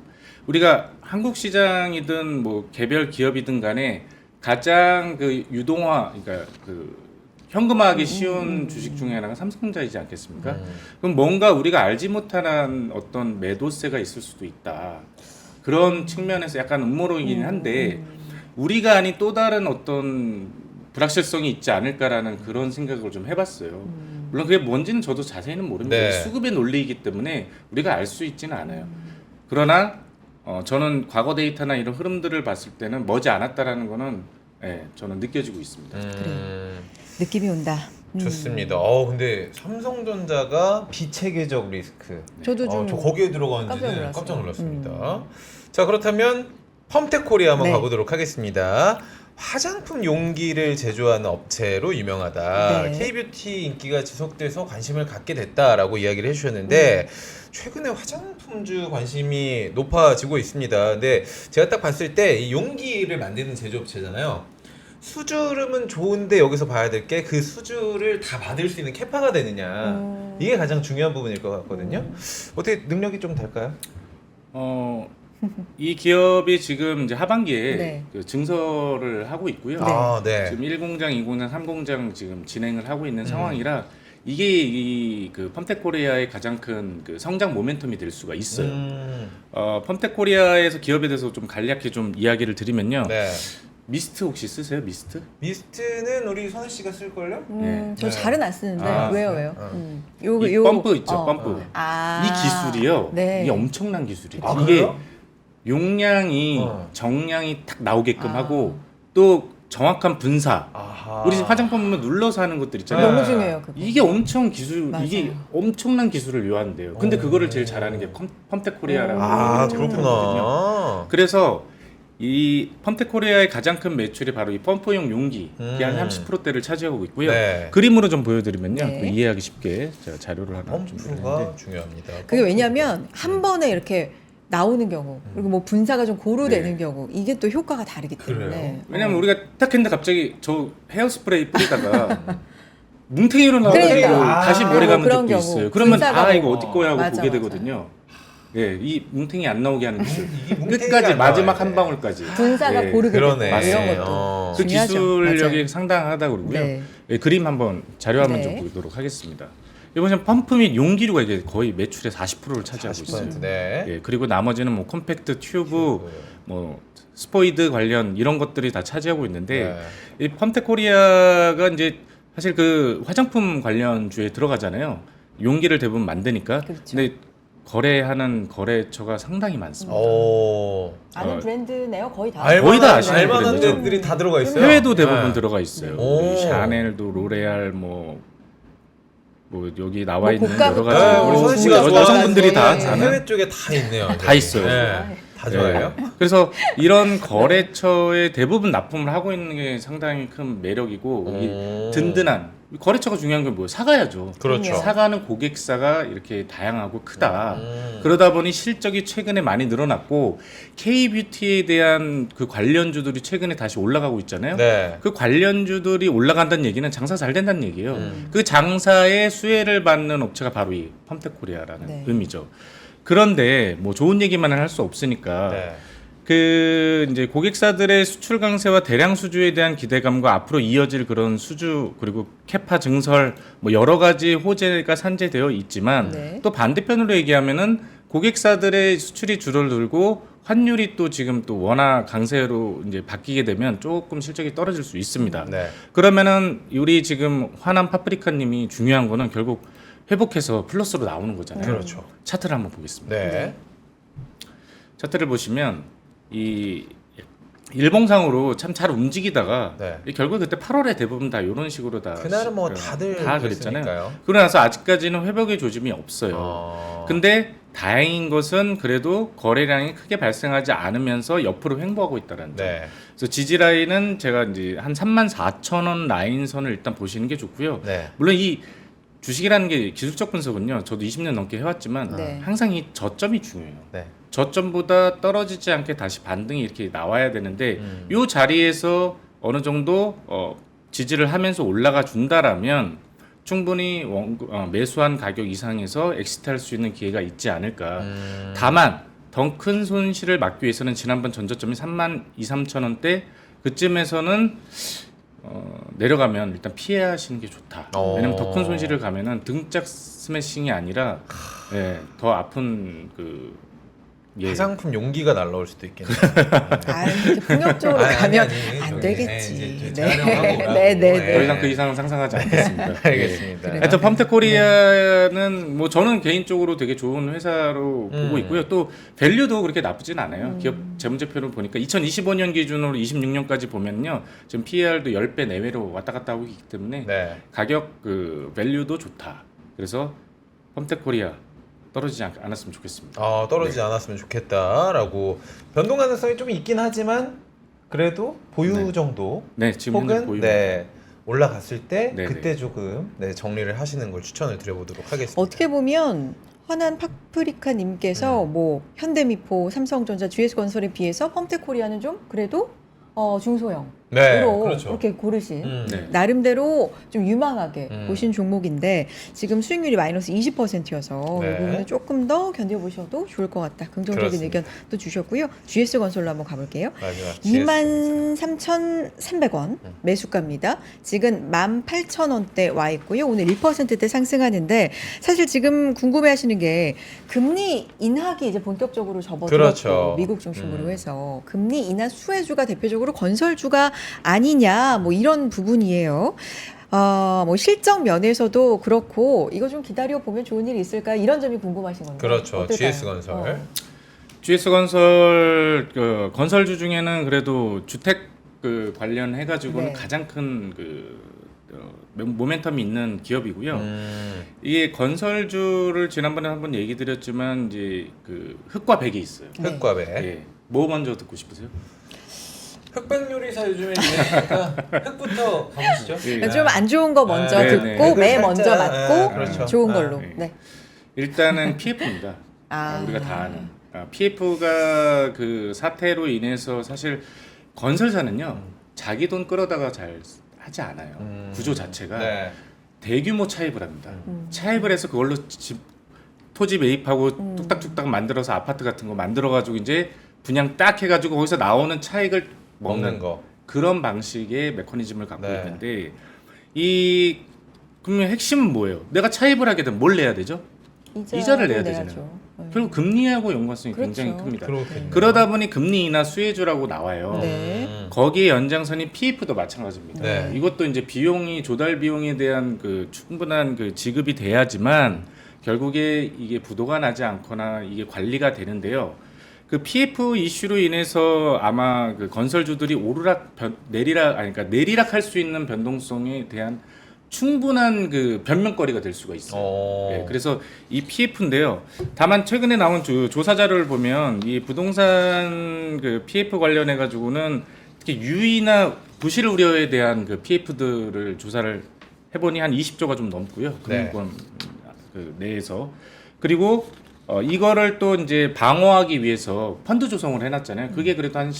우리가 한국 시장이든 뭐 개별 기업이든 간에 가장 그 유동화, 그러니까 그 현금화하기 쉬운 주식 중에 하나가 삼성전자이지 않겠습니까? 그럼 뭔가 우리가 알지 못하는 어떤 매도세가 있을 수도 있다. 그런 측면에서 약간 음모론이긴 한데 우리가 아닌 또 다른 어떤 불확실성이 있지 않을까라는 그런 생각을 좀 해봤어요. 물론 그게 뭔지는 저도 자세히는 모릅니다. 네. 수급의 논리이기 때문에 우리가 알 수 있지는 않아요. 그러나 저는 과거 데이터나 이런 흐름들을 봤을 때는 머지 않았다라는 거는 저는 느껴지고 있습니다. 느낌이 온다. 좋습니다. 근데 삼성전자가 비체계적 리스크. 저도 좀 저 거기에 들어가는지는 깜짝 놀랐어요. 깜짝 놀랐습니다. 자, 그렇다면 펌텍코리아 한번 네. 가보도록 하겠습니다. 화장품 용기를 제조하는 업체로 유명하다. 네. K뷰티 인기가 지속돼서 관심을 갖게 됐다라고 이야기를 해주셨는데 최근에 화장품주 관심이 높아지고 있습니다. 근데 제가 딱 봤을 때 이 용기를 만드는 제조업체잖아요. 수주름은 좋은데 여기서 봐야 될 게 그 수주를 다 받을 수 있는 캐파가 되느냐. 이게 가장 중요한 부분일 것 같거든요. 어떻게 능력이 좀 될까요? 이 기업이 지금 이제 하반기에 네. 그 증설을 하고 있고요. 네. 지금 1공장, 2공장, 3공장 지금 진행을 하고 있는 상황이라 이게 이 그 펌텍코리아의 가장 큰 그 성장 모멘텀이 될 수가 있어요. 펌텍코리아에서 기업에 대해서 좀 간략히 좀 이야기를 드리면요. 네. 미스트 혹시 쓰세요? 미스트? 미스트는 우리 선우 씨가 쓸 걸요? 저 네. 잘은 안 쓰는데 아, 왜요? 이 펌프 있죠, 펌프. 아. 이 기술이요. 네. 이게 엄청난 기술이에요. 아, 이게 그래요? 용량이 정량이 딱 나오게끔 하고 또 정확한 분사. 아하. 우리 화장품 보면 눌러서 하는 것들 아, 있잖아요. 너무 중요해요. 그거. 이게 엄청 기술, 맞아요. 이게 엄청난 기술을 요한대요. 근데 그거를 제일 잘하는 게 펌텍코리아라고 제품이거든요. 그렇구나. 그래서 이 펌텍코리아의 가장 큰 매출이 바로 이 펌프용 용기, 이게 한 30%대를 차지하고 있고요. 네. 그림으로 좀 보여드리면요, 네. 또 이해하기 쉽게 제가 자료를 하나 펌프가 준비했는데, 중요합니다. 그게 왜냐면 한 번에 이렇게 나오는 경우 그리고 뭐 분사가 좀 고루되는 경우 이게 또 효과가 다르기 때문에 그래요? 왜냐면 우리가 딱 했는데 갑자기 저 헤어스프레이 뿌리다가 뭉탱이로 나와가지고 그러니까. 다시 머리 뭐 감은 그런 적도 경우. 있어요. 그러면 분사가 이거 뭐. 어디 거야 하고 맞아, 보게 맞아. 되거든요. 예, 이 뭉탱이 안 나오게 하는 기술. 이게 뭉탱이가 끝까지 안 마지막 나와야 한 돼. 방울까지. 분사가 예, 고르게 되고 그러네. 이런 맞습니다. 것도 그 중요하죠. 기술력이 맞아요. 상당하다고 그러고요. 네. 예, 그림 한번 자료 화면 네. 좀 보도록 하겠습니다. 이번엔 펌프 및 용기류가 이게 거의 매출의 40%를 차지하고 있어요. 40%. 네. 예, 그리고 나머지는 뭐 컴팩트 튜브, 뭐 스포이드 관련 이런 것들이 다 차지하고 있는데 이 펌텍코리아가 이제 사실 그 화장품 관련주에 들어가잖아요. 용기를 대부분 만드니까. 그렇죠. 근데 거래하는 거래처가 상당히 많습니다. 아는 브랜드네요. 거의 다. 거의 다 아시는 알만한 브랜드죠. 데들이 다 들어가 있어요. 해외도 대부분 네. 들어가 있어요. 오. 샤넬도 로레알 뭐 여기 나와 있는 고가 여러 고가. 가지 우리 선우 씨가 여성분들이 다 네. 사는 해외 쪽에 다 있네요. 다 있어요. 네. 다 좋아해요. 네. 그래서 이런 거래처에 대부분 납품을 하고 있는 게 상당히 큰 매력이고 이 든든한 거래처가 중요한 건 뭐예요? 사가야죠. 그렇죠. 사가는 고객사가 이렇게 다양하고 크다. 그러다 보니 실적이 최근에 많이 늘어났고 K뷰티에 대한 그 관련주들이 최근에 다시 올라가고 있잖아요. 네. 그 관련주들이 올라간다는 얘기는 장사 잘 된다는 얘기예요. 그 장사의 수혜를 받는 업체가 바로 이 펌텍코리아라는 네. 의미죠. 그런데 뭐 좋은 얘기만은 할 수 없으니까 네. 그 이제 고객사들의 수출 강세와 대량 수주에 대한 기대감과 앞으로 이어질 그런 수주 그리고 캐파 증설 뭐 여러 가지 호재가 산재되어 있지만 네. 또 반대편으로 얘기하면은 고객사들의 수출이 줄어들고 환율이 또 지금 또 원화 강세로 이제 바뀌게 되면 조금 실적이 떨어질 수 있습니다. 네. 그러면은 우리 지금 화남 파프리카님이 중요한 거는 결국 회복해서 플러스로 나오는 거잖아요. 그렇죠. 차트를 한번 보겠습니다. 네. 차트를 보시면 이 일봉상으로 참 잘 움직이다가 네. 결국 그때 8월에 대부분 다 이런 식으로 다 그날은 뭐 다들 다 그랬으니까요. 그랬잖아요. 그러고 나서 아직까지는 회복의 조짐이 없어요. 근데 다행인 것은 그래도 거래량이 크게 발생하지 않으면서 옆으로 횡보하고 있다는 점. 네. 그래서 지지 라인은 제가 이제 한 34,000원 라인선을 일단 보시는 게 좋고요. 네. 물론 이 주식이라는 게 기술적 분석은요. 저도 20년 넘게 해왔지만 네. 항상 이 저점이 중요해요. 네. 저점보다 떨어지지 않게 다시 반등이 이렇게 나와야 되는데 이 자리에서 어느 정도 지지를 하면서 올라가 준다라면 충분히 매수한 가격 이상에서 엑시트할 수 있는 기회가 있지 않을까. 다만 더 큰 손실을 막기 위해서는 지난번 전저점이 32,000~33,000원대 그쯤에서는 내려가면 일단 피하시는 게 좋다. 왜냐면 더 큰 손실을 가면은 등짝 스매싱이 아니라 더 아픈 그 예. 화장품 용기가 날라올 수도 있겠네요. 아, 이렇게 폭력적으로 가면 안 되겠지. 네. 더 이상 그 이상은 상상하지 않겠습니다. 알겠습니다. 그래요. 하여튼 펌텍코리아는 뭐 저는 개인적으로 되게 좋은 회사로 보고 있고요. 또 밸류도 그렇게 나쁘진 않아요. 기업 재무제표를 보니까 2025년 기준으로 26년까지 보면요. 지금 PER도 10배 내외로 왔다 갔다 하고 있기 때문에 네. 가격 그 밸류도 좋다. 그래서 펌텍코리아 떨어지지 않았으면 좋겠습니다. 떨어지지 않았으면 좋겠다라고 변동 가능성이 좀 있긴 하지만 그래도 보유 네. 정도 네, 지금 현재 혹은 보유. 올라갔을 때 네, 그때 조금 정리를 하시는 걸 추천을 드려보도록 하겠습니다. 어떻게 보면 화난 파프리카님께서 뭐 현대미포, 삼성전자, GS건설에 비해서 펌텍코리아는 좀 그래도 중소형으로 네, 그렇죠. 그렇게 고르신 네. 나름대로 좀 유망하게 보신 종목인데 지금 수익률이 마이너스 20%여서 네. 이 부분은 조금 더 견뎌보셔도 좋을 것 같다. 긍정적인 그렇습니다. 의견도 주셨고요. GS건설로 한번 가볼게요. 마지막 23,300원 매수가입니다. 지금 18,000원대 와 있고요. 오늘 1%대 상승하는데 사실 지금 궁금해하시는 게 금리 인하기 이제 본격적으로 접어들었고 그렇죠. 미국 중심으로 해서 금리 인하 수혜주가 대표적으로 건설주가 아니냐 뭐 이런 부분이에요. 뭐 실적 면에서도 그렇고 이거 좀 기다려 보면 좋은 일이 있을까 이런 점이 궁금하신 건가요? 그렇죠. 어떨까요? GS건설. GS건설 그 건설주 중에는 그래도 주택 그 관련해 가지고는 네. 가장 큰 모멘텀이 있는 기업이고요. 이게 건설주를 지난번에 한번 얘기 드렸지만 이제 그 흑과 백이 있어요. 네. 흑과 배. 예. 뭐 먼저 듣고 싶으세요? 흑백 요리사 요즘에 유행하니까 흑부터 가보시죠. 예. 좀 안 좋은 거 먼저 네, 듣고 네. 매 먼저 맞고 그렇죠. 좋은 걸로. 네. 네. 일단은 PF입니다. 우리가 다 아는. PF가 그 사태로 인해서 사실 건설사는요 자기 돈 끌어다가 잘 하지 않아요. 구조 자체가 네. 대규모 차입을 합니다. 차입을 해서 그걸로 토지 매입하고 뚝딱뚝딱 만들어서 아파트 같은 거 만들어가지고 이제 분양 딱 해가지고 거기서 나오는 차익을 먹는 거. 그런 방식의 메커니즘을 갖고 네. 있는데 그러면 핵심은 뭐예요? 내가 차입을 하게 되면 뭘 내야 되죠? 이자를 내야 되잖아요. 결국 금리하고 연관성이 그렇죠. 굉장히 큽니다. 그렇겠네요. 그러다 보니 금리 인하 수혜주라고 나와요. 네. 거기에 연장선이 PF도 마찬가지입니다. 네. 이것도 이제 비용이 조달 비용에 대한 그 충분한 그 지급이 돼야지만 결국에 이게 부도가 나지 않거나 이게 관리가 되는데요. 그 PF 이슈로 인해서 아마 그 건설주들이 그러니까 내리락할 수 있는 변동성에 대한 충분한 그 변명거리가 될 수가 있어요. 예, 그래서 이 PF인데요. 다만 최근에 나온 조사 자료를 보면 이 부동산 그 PF 관련해 가지고는 특히 유의나 부실 우려에 대한 그 PF들을 조사를 해보니 한 20조가 좀 넘고요. 금융권 그 내에서 그리고 이거를 또 이제 방어하기 위해서 펀드 조성을 해놨잖아요. 그게 그래도 한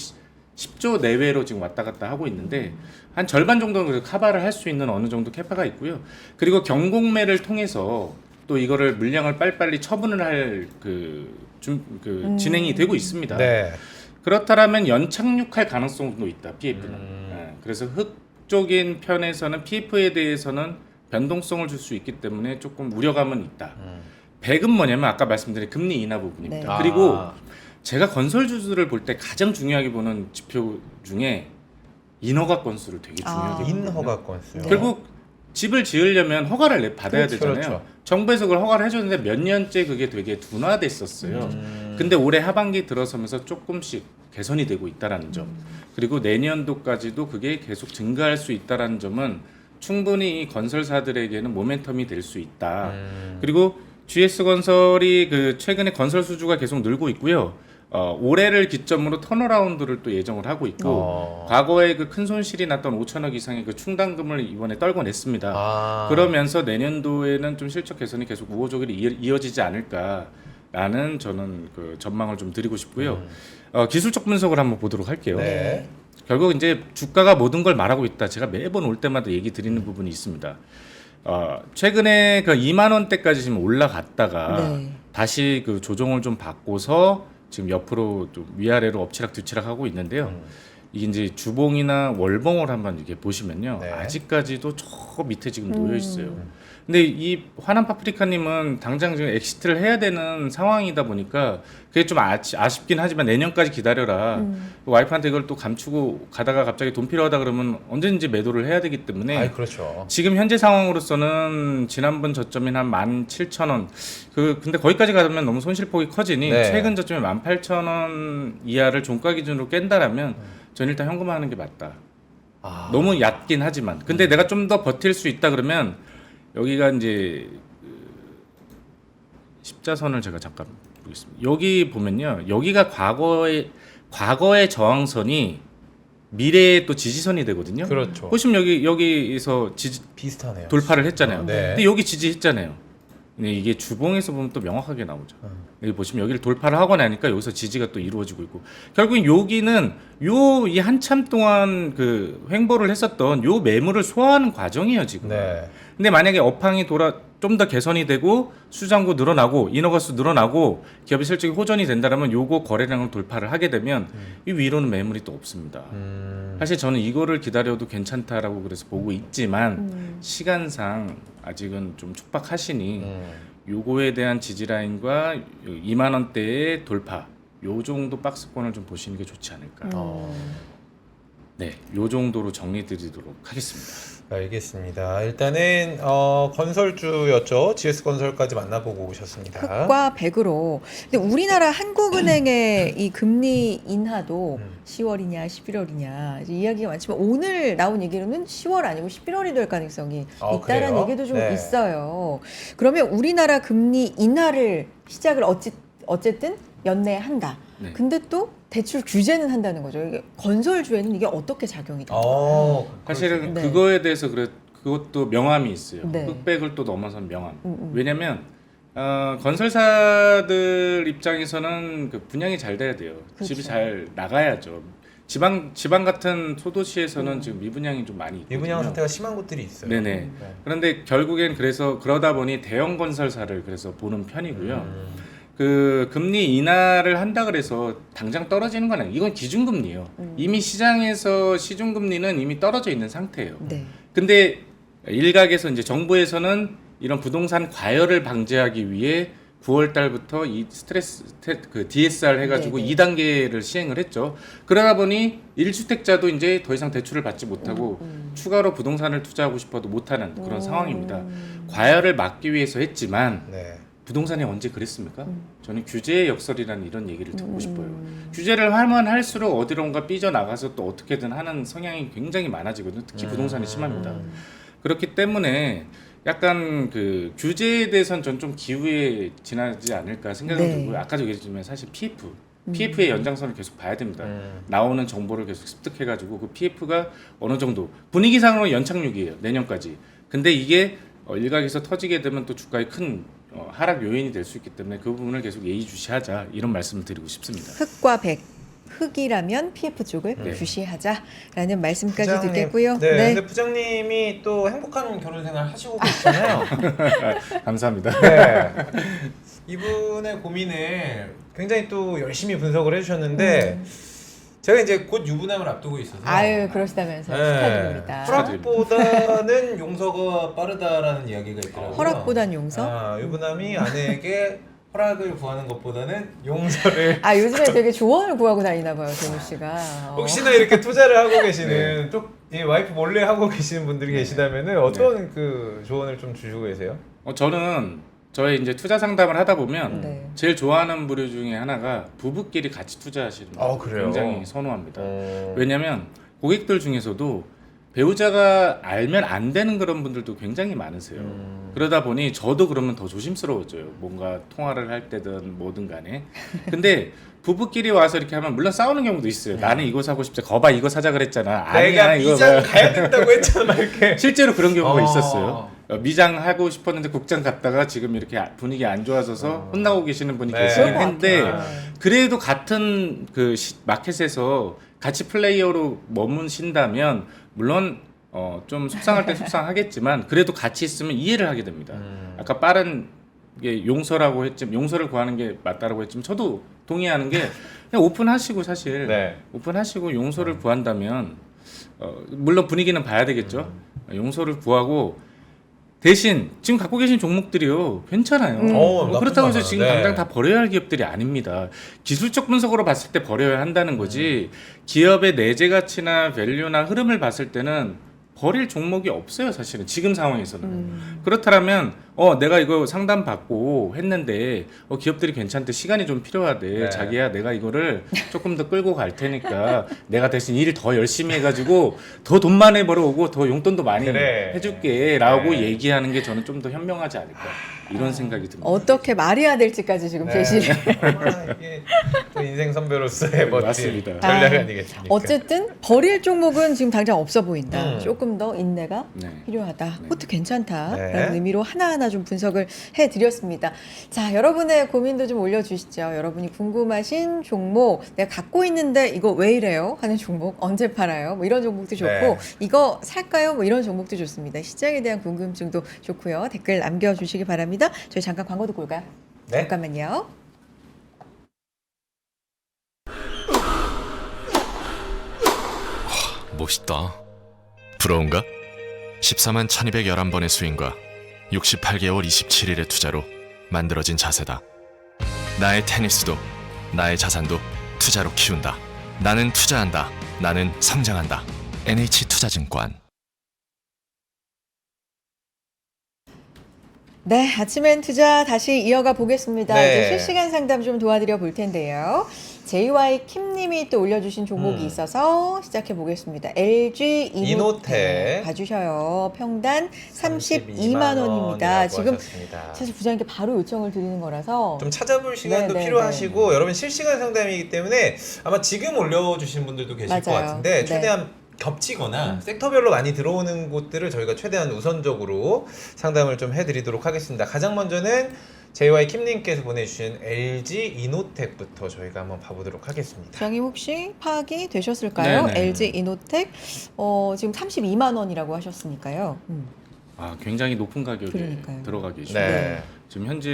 10조 내외로 지금 왔다 갔다 하고 있는데 한 절반 정도는 커버를 할 수 있는 어느 정도 캐파가 있고요. 그리고 경공매를 통해서 또 이거를 물량을 빨리빨리 처분을 할 진행이 되고 있습니다. 네. 그렇다면 연착륙할 가능성도 있다. PF는. 예, 그래서 흑 쪽인 편에서는 PF에 대해서는 변동성을 줄 수 있기 때문에 조금 우려감은 있다. 백은 뭐냐면 아까 말씀드린 금리 인하 부분입니다. 네. 그리고 제가 건설주들을 볼 때 가장 중요하게 보는 지표 중에 인허가 건수를 되게 중요하게 보거든요. 인허가 건수요. 결국 집을 지으려면 허가를 받아야 그렇죠, 되잖아요. 그렇죠. 정부에서 그걸 허가를 해줬는데 몇 년째 그게 되게 둔화됐었어요. 근데 올해 하반기 들어서면서 조금씩 개선이 되고 있다라는 점. 그리고 내년도까지도 그게 계속 증가할 수 있다라는 점은 충분히 이 건설사들에게는 모멘텀이 될 수 있다. 그리고 GS건설이 그 최근에 건설 수주가 계속 늘고 있고요. 올해를 기점으로 턴어라운드를 또 예정을 하고 있고 과거에 그 큰 손실이 났던 5천억 이상의 그 충당금을 이번에 떨궈냈습니다. 그러면서 내년도에는 좀 실적 개선이 계속 우호적으로 이어지지 않을까라는 저는 그 전망을 좀 드리고 싶고요. 기술적 분석을 한번 보도록 할게요. 네. 결국 이제 주가가 모든 걸 말하고 있다. 제가 매번 올 때마다 얘기 드리는 부분이 있습니다. 최근에 그 2만 원대까지 지금 올라갔다가 네. 다시 그 조정을 좀 받고서 지금 옆으로 좀 위아래로 엎치락 뒤치락 하고 있는데요. 이게 이제 주봉이나 월봉을 한번 이렇게 보시면요. 네. 아직까지도 저 밑에 지금 놓여 있어요. 근데 이 화난 파프리카님은 당장 지금 엑시트를 해야 되는 상황이다 보니까 그게 좀 아쉽긴 하지만 내년까지 기다려라. 와이프한테 이걸 또 감추고 가다가 갑자기 돈 필요하다 그러면 언제든지 매도를 해야 되기 때문에 아이, 그렇죠. 지금 현재 상황으로서는 지난번 저점인 한 17,000원 근데 거기까지 가면 너무 손실폭이 커지니 네. 최근 저점이 18,000원 이하를 종가 기준으로 깬다라면 저는 일단 현금화하는 게 맞다. 아. 너무 얕긴 하지만 근데 내가 좀 더 버틸 수 있다 그러면 여기가 이제 십자선을 제가 잠깐 보겠습니다. 여기 보면요, 여기가 과거의 저항선이 미래의 또 지지선이 되거든요. 그렇죠. 보시면 여기서 비슷하네요. 돌파를 했잖아요. 네. 근데 여기 지지했잖아요. 근데 이게 주봉에서 보면 또 명확하게 나오죠. 여기 보시면 여기를 돌파를 하고 나니까 여기서 지지가 또 이루어지고 있고 결국엔 여기는 이 한참 동안 그 횡보를 했었던 요 매물을 소화하는 과정이에요 지금. 네. 근데 만약에 업황이 좀 더 개선이 되고 수장고 늘어나고 인허가수 늘어나고 기업의 실적이 호전이 된다면 요거 거래량을 돌파를 하게 되면 이 위로는 매물이 또 없습니다. 사실 저는 이거를 기다려도 괜찮다라고 그래서 보고 있지만 시간상 아직은 좀 촉박하시니 요거에 대한 지지라인과 2만 원대의 돌파 요 정도 박스권을 좀 보시는 게 좋지 않을까. 네, 요 정도로 정리드리도록 하겠습니다. 알겠습니다. 일단은 건설주였죠. GS건설까지 만나보고 오셨습니다. 흑과 백으로. 근데 우리나라 한국은행의 이 금리 인하도 10월이냐 11월이냐 이야기가 많지만 오늘 나온 얘기로는 10월 아니고 11월이 될 가능성이 있다는 그래요? 얘기도 좀 네. 있어요. 그러면 우리나라 금리 인하를 시작을 어쨌든 연내한다. 네. 근데 또 대출 규제는 한다는 거죠. 이게 건설주에는 이게 어떻게 작용이 됩니까? 사실은 네. 그거에 대해서 그것도 명함이 있어요. 네. 흑백을 또 넘어선 명함. 왜냐면 건설사들 입장에서는 그 분양이 잘 돼야 돼요. 그렇죠. 집이 잘 나가야죠. 지방 같은 소도시에서는 지금 미분양이 좀 많이 있거든요. 미분양 상태가 심한 곳들이 있어요. 네네. 네. 그런데 결국엔 그러다 보니 대형 건설사를 그래서 보는 편이고요. 그 금리 인하를 한다 그래서 당장 떨어지는 건 아니에요. 이건 기준금리예요. 이미 시장에서 시중금리는 이미 떨어져 있는 상태예요. 네. 근데 일각에서 이제 정부에서는 이런 부동산 과열을 방지하기 위해 9월 달부터 이 DSR 해가지고 네네. 2단계를 시행을 했죠. 그러다 보니 1주택자도 이제 더 이상 대출을 받지 못하고 추가로 부동산을 투자하고 싶어도 못하는 그런 상황입니다. 과열을 막기 위해서 했지만 네. 부동산이 언제 그랬습니까? 저는 규제의 역설이라는 이런 얘기를 듣고 싶어요. 규제를 하면 할수록 어디론가 삐져나가서 또 어떻게든 하는 성향이 굉장히 많아지거든요. 특히 부동산이 심합니다. 그렇기 때문에 약간 그 규제에 대해서는 전 좀 기우에 지나지 않을까 생각이 네. 들고요. 아까도 얘기했지만 사실 PF의 연장선을 계속 봐야 됩니다. 나오는 정보를 계속 습득해가지고 그 PF가 어느 정도 분위기상으로 연착륙이에요. 내년까지. 근데 이게 일각에서 터지게 되면 또 주가에 큰 하락 요인이 될 수 있기 때문에 그 부분을 계속 예의주시하자 이런 말씀을 드리고 싶습니다. 흑과 백. 흑이라면 PF 쪽을 네. 주시하자라는 말씀까지 부장님, 듣겠고요. 네. 근데 부장님이 또 행복한 결혼 생활 하시고 계시잖아요. 감사합니다. 네. 이분의 고민을 굉장히 또 열심히 분석을 해주셨는데 제가 이제 곧 유부남을 앞두고 있어서 아유 그러시다면서 축하드립니다. 허락보다는 용서가 빠르다라는 이야기가 있더라고요. 허락보단 용서? 유부남이 아내에게 허락을 구하는 것보다는 용서를 요즘에 되게 조언을 구하고 다니나 봐요, 정우 씨가. 혹시나 이렇게 투자를 하고 계시는 이 와이프 몰래 하고 계시는 분들이 계시다면은 어떤 그 조언을 좀 주시고 계세요? 저는 저희 이제 투자 상담을 하다 보면 네. 제일 좋아하는 부류 중에 하나가 부부끼리 같이 투자하시는 분 그래요? 굉장히 선호합니다. 왜냐하면 고객들 중에서도 배우자가 알면 안 되는 그런 분들도 굉장히 많으세요. 그러다 보니 저도 그러면 더 조심스러워져요. 뭔가 통화를 할 때든 뭐든 간에. 근데 부부끼리 와서 이렇게 하면 물론 싸우는 경우도 있어요. 나는 이거 사고 싶지. 거봐 이거 사자 그랬잖아. 내가 아니야, 이거 미장 봐. 가야 된다고 했잖아 이렇게. 실제로 그런 경우가 있었어요. 미장하고 싶었는데 국장 갔다가 지금 이렇게 분위기 안 좋아져서 혼나고 계시는 분이 네. 계시긴 그럴 것 한데 같아요. 그래도 같은 그 마켓에서 같이 플레이어로 머무신다면 물론 좀 속상할 때 속상하겠지만 그래도 같이 있으면 이해를 하게 됩니다. 아까 빠른 게 용서라고 했지만 용서를 구하는 게 맞다라고 했지만 저도 동의하는 게 그냥 오픈하시고 사실 네. 오픈하시고 용서를 구한다면 물론 분위기는 봐야 되겠죠. 용서를 구하고 대신 지금 갖고 계신 종목들이요 괜찮아요. 나쁘지 그렇다고 해서 않아요. 지금 네. 당장 다 버려야 할 기업들이 아닙니다. 기술적 분석으로 봤을 때 버려야 한다는 거지 기업의 내재 가치나 밸류나 흐름을 봤을 때는 버릴 종목이 없어요 사실은 지금 상황에서는. 그렇다면 내가 이거 상담 받고 했는데 기업들이 괜찮대 시간이 좀 필요하대. 네. 자기야 내가 이거를 조금 더 끌고 갈 테니까 내가 대신 일 더 열심히 해가지고 더 돈 많이 벌어오고 더 용돈도 많이 그래. 해줄게 라고 네. 얘기하는 게 저는 좀 더 현명하지 않을까 이런 생각이 듭니다. 어떻게 말해야 될지까지 지금 제시를. 얼마나 이게 또 인생 선배로서의 멋진 맞습니다. 전략 아, 아니겠습니까? 어쨌든 버릴 종목은 지금 당장 없어 보인다. 음. 조금 더 인내가 네. 필요하다. 네. 그것도 괜찮다라는 네. 의미로 하나하나 좀 분석을 해드렸습니다. 자, 여러분의 고민도 좀 올려주시죠. 여러분이 궁금하신 종목, 내가 갖고 있는데 이거 왜 이래요? 하는 종목, 언제 팔아요? 뭐 이런 종목도 좋고, 네. 이거 살까요? 뭐 이런 종목도 좋습니다. 시장에 대한 궁금증도 좋고요. 댓글 남겨주시기 바랍니다. 저희 잠깐 광고 듣고 올까요? 네. 잠깐만요. 멋있다. 부러운가? 14만 1211번의 스윙과 68개월 27일의 투자로 만들어진 자세다. 나의 테니스도 나의 자산도 투자로 키운다. 나는 투자한다. 나는 성장한다. NH투자증권. 네, 아침엔 투자 다시 이어가 보겠습니다. 네. 이제 실시간 상담 좀 도와드려 볼 텐데요. JY 킴님이 또 올려주신 종목이 있어서 시작해 보겠습니다. LG 이노텍 이노텍. 봐주셔요. 평단 32만 원입니다. 지금 사실 부장님께 바로 요청을 드리는 거라서 좀 찾아볼 시간도 네, 네, 필요하시고 여러분 실시간 상담이기 때문에 아마 지금 올려주신 분들도 계실 것 맞아요. 같은데 네. 최대한 겹치거나 섹터별로 많이 들어오는 곳들을 저희가 최대한 우선적으로 상담을 좀 해드리도록 하겠습니다. 가장 먼저는 JY 킴님께서 보내주신 LG 이노텍부터 저희가 한번 봐보도록 하겠습니다. 부장님 혹시 파악이 되셨을까요? 네네. LG 이노텍 지금 32만 원이라고 하셨으니까요. 굉장히 높은 가격에 그러니까요. 들어가 계시고 네. 지금 현재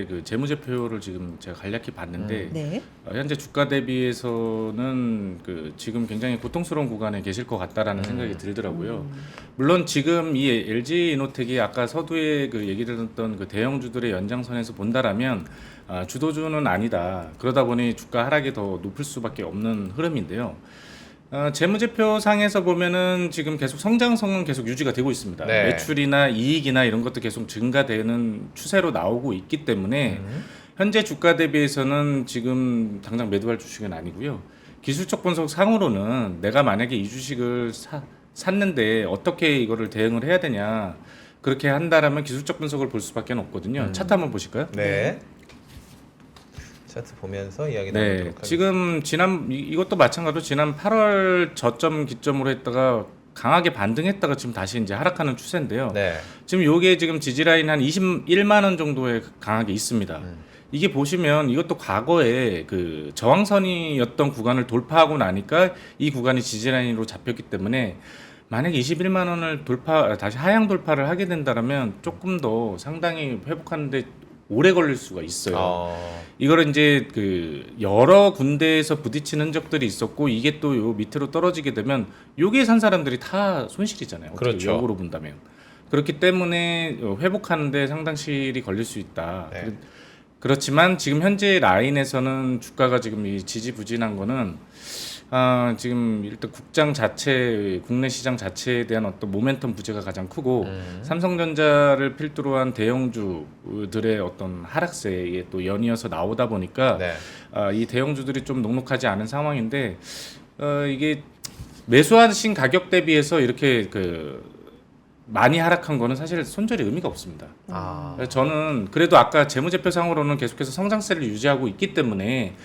그 재무제표를 지금 제가 간략히 봤는데 네. 현재 주가 대비해서는 그 지금 굉장히 고통스러운 구간에 계실 것 같다라는 생각이 들더라고요. 물론 지금 이 LG 이노텍이 아까 서두에 그 얘기 들었던 그 대형주들의 연장선에서 본다라면 주도주는 아니다. 그러다 보니 주가 하락이 더 높을 수밖에 없는 흐름인데요. 재무제표 상에서 보면은 지금 계속 성장성은 계속 유지가 되고 있습니다. 네. 매출이나 이익이나 이런 것도 계속 증가되는 추세로 나오고 있기 때문에 현재 주가 대비해서는 지금 당장 매도할 주식은 아니고요. 기술적 분석 상으로는 내가 만약에 이 주식을 샀는데 어떻게 이거를 대응을 해야 되냐 그렇게 한다라면 기술적 분석을 볼 수밖에 없거든요. 차트 한번 보실까요? 네. 차트 보면서 이야기 나누도록 하겠습니다. 지금 이것도 마찬가지로 지난 8월 저점 기점으로 했다가 강하게 반등했다가 지금 다시 이제 하락하는 추세인데요. 네. 지금 요게 지금 지지라인 한 21만 원 정도에 강하게 있습니다. 이게 보시면 이것도 과거에 그 저항선이었던 구간을 돌파하고 나니까 이 구간이 지지라인으로 잡혔기 때문에 만약에 21만 원을 다시 하향 돌파를 하게 된다면 조금 더 상당히 회복하는데 오래 걸릴 수가 있어요. 이거를 이제 그 여러 군데에서 부딪히는 흔적들이 있었고 이게 또 요 밑으로 떨어지게 되면 요게 산 사람들이 다 손실이잖아요. 그렇죠. 역으로 본다면. 그렇기 때문에 회복하는데 상당 시일이 걸릴 수 있다. 네. 그렇지만 지금 현재 라인에서는 주가가 지금 이 지지부진한 거는 지금 일단 국내 시장 자체에 대한 어떤 모멘텀 부재가 가장 크고 삼성전자를 필두로 한 대형주들의 어떤 하락세에 또 연이어서 나오다 보니까 네. 이 대형주들이 좀 녹록하지 않은 상황인데 이게 매수하신 가격 대비해서 이렇게 그 많이 하락한 거는 사실 손절의 의미가 없습니다. 그래서 저는 그래도 아까 재무제표상으로는 계속해서 성장세를 유지하고 있기 때문에